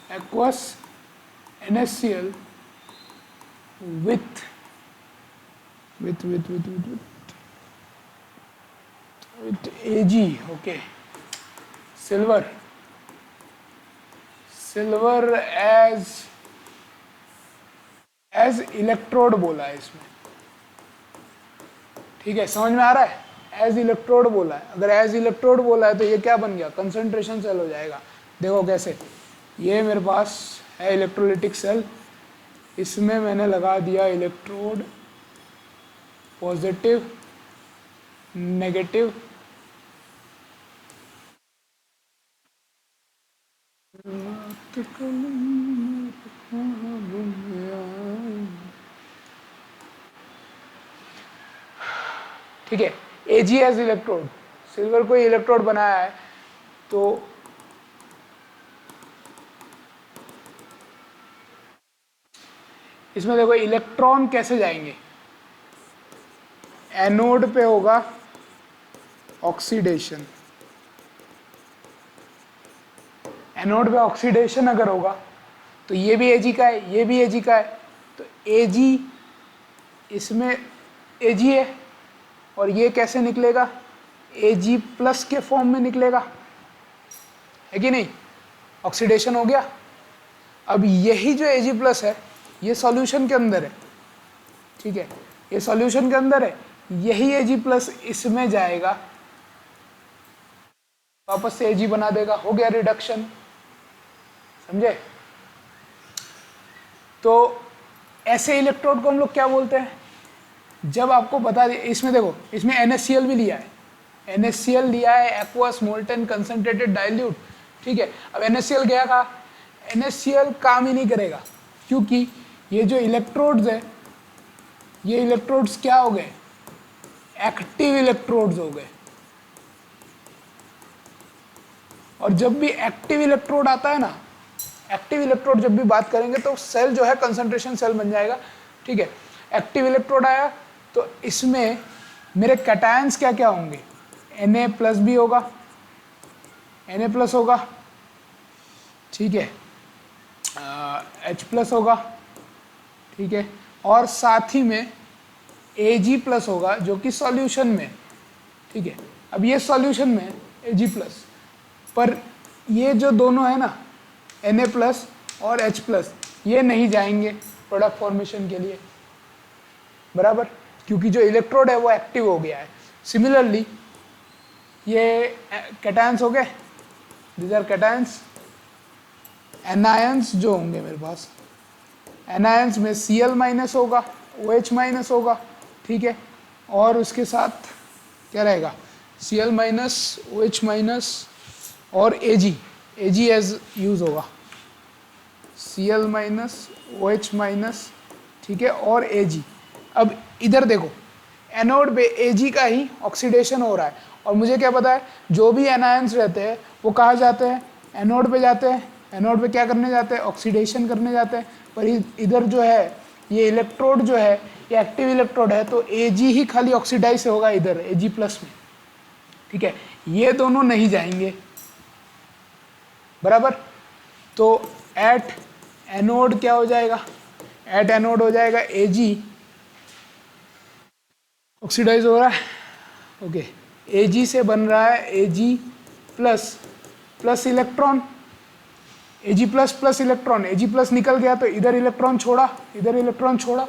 aqueous NaCl with Ag। Okay, silver as electrode बोला है इसमें। ठीक है, समझ में आ रहा है, एज इलेक्ट्रोड बोला है। अगर एज इलेक्ट्रोड बोला है तो ये क्या बन गया, कंसंट्रेशन सेल हो जाएगा। देखो कैसे, ये मेरे पास है इलेक्ट्रोलिटिक सेल, इसमें मैंने लगा दिया इलेक्ट्रोड, पॉजिटिव, नेगेटिव, ठीक है, Ag एज इलेक्ट्रोड, सिल्वर को इलेक्ट्रोड बनाया है, तो इसमें देखो इलेक्ट्रॉन कैसे जाएंगे, एनोड पे होगा ऑक्सीडेशन, एनोड पे ऑक्सीडेशन अगर होगा तो ये भी Ag का है, ये भी Ag का है, तो Ag इसमें Ag है, और ये कैसे निकलेगा, Ag प्लस के फॉर्म में निकलेगा, है कि नहीं, ऑक्सीडेशन हो गया। अब यही जो Ag प्लस है ये सॉल्यूशन के अंदर है। ठीक है, ये सॉल्यूशन के अंदर है, यही Ag प्लस इसमें जाएगा, वापस से Ag बना देगा, हो गया रिडक्शन। समझे? तो ऐसे इलेक्ट्रोड को हम लोग क्या बोलते हैं, जब आपको बता दिया, इसमें देखो, इसमें NaCl भी लिया है, NaCl लिया है, एक्वस, मोल्टन, कंसंट्रेटेड, डाइल्यूट। ठीक है, अब NaCl गया कहा, NaCl काम ही नहीं करेगा, क्योंकि ये जो इलेक्ट्रोड्स है, ये इलेक्ट्रोड्स क्या हो गए, एक्टिव इलेक्ट्रोड्स हो गए। और जब भी एक्टिव इलेक्ट्रोड आता है ना, एक्टिव इलेक्ट्रोड जब भी बात करेंगे तो सेल जो है कंसंट्रेशन सेल बन जाएगा। ठीक है, एक्टिव इलेक्ट्रोड आया तो इसमें मेरे कैटायंस क्या क्या होंगे, Na प्लस भी होगा, Na प्लस होगा, ठीक है, H+ होगा, ठीक है, और साथ ही में Ag+ होगा जो कि सॉल्यूशन में, ठीक है। अब ये सॉल्यूशन में Ag+, पर ये जो दोनों है ना Na+ और H+, ये नहीं जाएंगे प्रोडक्ट फॉर्मेशन के लिए, बराबर, क्योंकि जो इलेक्ट्रोड है वो एक्टिव हो गया है। सिमिलरली ये कैटायंस हो गए, दीज आर कैटायंस। एनायंस जो होंगे मेरे पास, एनायंस में Cl- होगा, OH- होगा, ठीक है, और उसके साथ क्या रहेगा, Cl-, OH- और Ag एज यूज होगा, Cl-, OH-, ठीक है, और Ag। अब इधर देखो, एनोड पे Ag का ही ऑक्सीडेशन हो रहा है, और मुझे क्या पता है, जो भी एनायंस रहते हैं वो कहाँ जाते हैं, एनोड पे जाते हैं। एनोड पे क्या करने जाते हैं, ऑक्सीडेशन करने जाते हैं। पर इधर जो है ये इलेक्ट्रोड जो है ये एक्टिव इलेक्ट्रोड है, तो Ag ही खाली ऑक्सीडाइज होगा इधर Ag+ में, ठीक है, ये दोनों नहीं जाएंगे, बराबर। तो एट एनोड क्या हो जाएगा, एट एनोड हो जाएगा Ag, ऑक्सीडाइज हो रहा है, ओके, Ag से बन रहा है Ag+ plus electron, Ag+ plus electron, Ag+ निकल गया तो इधर इलेक्ट्रॉन छोड़ा, इधर इलेक्ट्रॉन छोड़ा।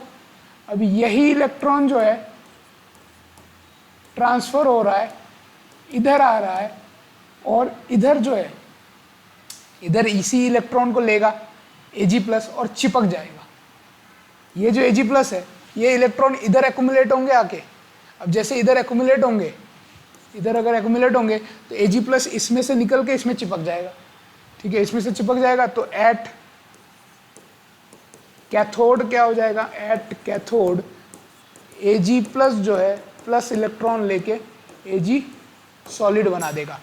अब यही इलेक्ट्रॉन जो है ट्रांसफर हो रहा है, इधर आ रहा है, और इधर जो है इधर इसी इलेक्ट्रॉन को लेगा Ag+ और चिपक जाएगा। ये जो Ag+ है, ये इलेक्ट्रॉन इधर एक्युमुलेट होंगे आके। अब जैसे इधर एक्युमुलेट होंगे, इधर अगर एक्युमुलेट होंगे तो Ag+ इसमें से निकल के इसमें चिपक जाएगा, ठीक है, इसमें से चिपक जाएगा। तो एट कैथोड क्या हो जाएगा, एट कैथोड Ag+ जो है प्लस इलेक्ट्रॉन लेके Ag सॉलिड बना देगा।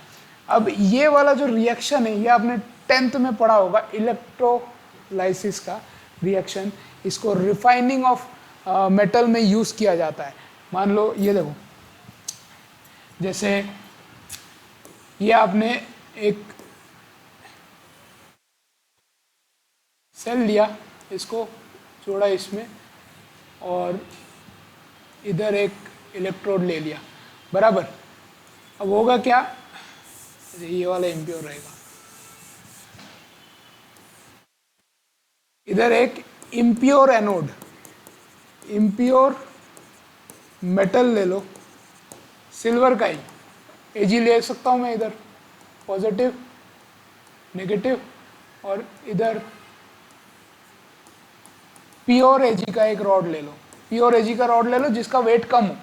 अब ये वाला जो रिएक्शन है ये आपने 10th में पढ़ा होगा, इलेक्ट्रोलाइसिस का रिएक्शन। इसको रिफाइनिंग ऑफ मेटल में यूज किया जाता है। मान लो ये देखो, जैसे ये आपने एक सेल लिया, इसको जोड़ा इसमें, और इधर एक इलेक्ट्रोड ले लिया, बराबर। अब होगा क्या, ये वाला इम्प्योर रहेगा, इधर एक इम्प्योर एनोड, इम्प्योर मेटल ले लो, सिल्वर का ही, Ag ले सकता हूँ मैं इधर, पॉजिटिव नेगेटिव, और इधर प्योर Ag का एक रॉड ले लो, प्योर Ag का रॉड ले लो जिसका वेट कम हो,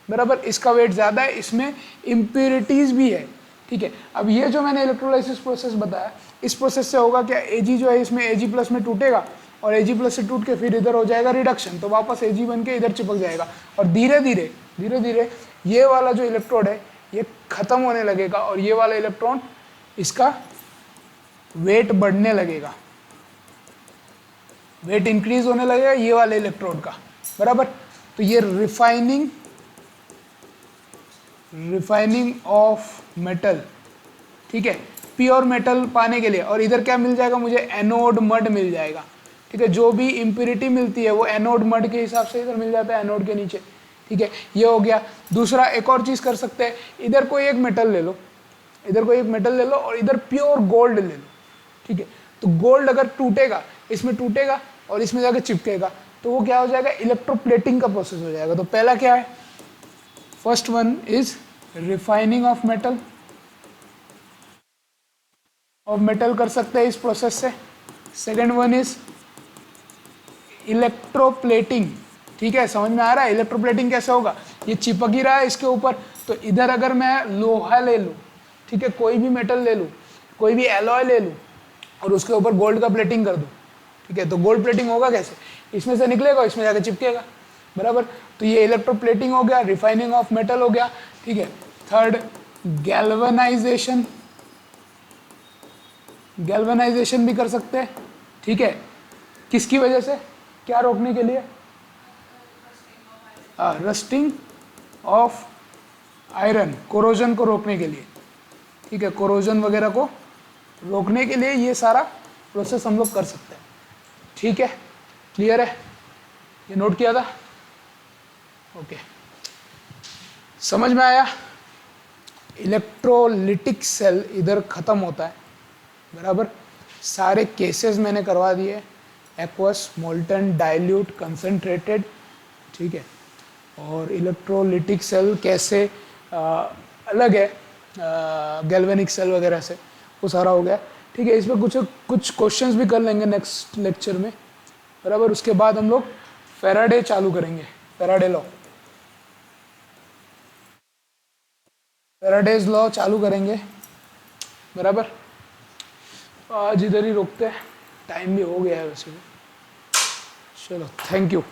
बराबर। इसका वेट ज़्यादा है, इसमें इम्प्योरिटीज़ भी है, ठीक है। अब ये जो मैंने इलेक्ट्रोलाइसिस प्रोसेस बताया, इस प्रोसेस से होगा क्या, Ag जो है इसमें Ag+ में टूटेगा, और Ag+ से टूट के फिर इधर हो जाएगा रिडक्शन, तो वापस Ag बन के इधर चिपक जाएगा, और धीरे धीरे ये वाला जो इलेक्ट्रोड है ये खत्म होने लगेगा, और ये वाला इलेक्ट्रॉन इसका वेट बढ़ने लगेगा, वेट इंक्रीज होने लगेगा ये वाले इलेक्ट्रोड का, बराबर। तो ये रिफाइनिंग ऑफ मेटल, ठीक है, प्योर मेटल पाने के लिए। और इधर क्या मिल जाएगा मुझे, एनोड मड मिल जाएगा, ठीक है। जो भी इम्प्योरिटी मिलती है वो एनोड मड के हिसाब से इधर मिल जाता है, एनोड के नीचे, ठीक है। ये हो गया। दूसरा एक और चीज़ कर सकते हैं, इधर कोई एक मेटल ले लो, इधर कोई एक मेटल ले लो, और इधर प्योर गोल्ड ले लो, ठीक है। तो गोल्ड अगर टूटेगा, इसमें टूटेगा और इसमें जाकर चिपकेगा, तो वो क्या हो जाएगा, इलेक्ट्रोप्लेटिंग का प्रोसेस हो जाएगा। तो पहला क्या है, first one is refining of metal, और मेटल कर सकते हैं इस प्रोसेस से। सेकेंड वन इज इलेक्ट्रोप्लेटिंग, ठीक है, समझ में आ रहा है। इलेक्ट्रोप्लेटिंग कैसे होगा, ये चिपक ही रहा है इसके ऊपर, तो इधर अगर मैं लोहा ले लूँ, ठीक है, कोई भी मेटल ले लूँ, कोई भी एलॉय ले लूँ, और उसके ऊपर गोल्ड का प्लेटिंग कर दूँ, ठीक है, तो गोल्ड प्लेटिंग होगा कैसे, इसमें से निकलेगा, इसमें जाकर चिपकेगा, बराबर। तो ये इलेक्ट्रोप्लेटिंग हो गया, रिफाइनिंग ऑफ मेटल हो गया, ठीक है। थर्ड, गैल्वेनाइजेशन, गैल्वेनाइजेशन भी कर सकते हैं, ठीक है, किसकी वजह से, क्या रोकने के लिए, रस्टिंग ऑफ आयरन, कोरोजन को रोकने के लिए, ठीक है, कोरोजन वगैरह को रोकने के लिए ये सारा प्रोसेस हम लोग कर सकते हैं। ठीक है, क्लियर है, ये नोट किया था? ओके, समझ में आया? इलेक्ट्रोलिटिक सेल इधर ख़त्म होता है, बराबर। सारे केसेस मैंने करवा दिए, एक्वस, मोल्टन, डाइल्यूट, कंसनट्रेटेड, ठीक है। और इलेक्ट्रोलिटिक सेल कैसे अलग है गैल्वेनिक सेल वगैरह से, वो सारा हो गया। ठीक है, इस पर कुछ क्वेश्चंस भी कर लेंगे नेक्स्ट लेक्चर में, बराबर। उसके बाद हम लोग फैराडे चालू करेंगे, फैराडे लॉ, फैराडेज लॉ चालू करेंगे, बराबर। आज इधर ही रोकते हैं, टाइम भी हो गया है वैसे भी। चलो, थैंक यू।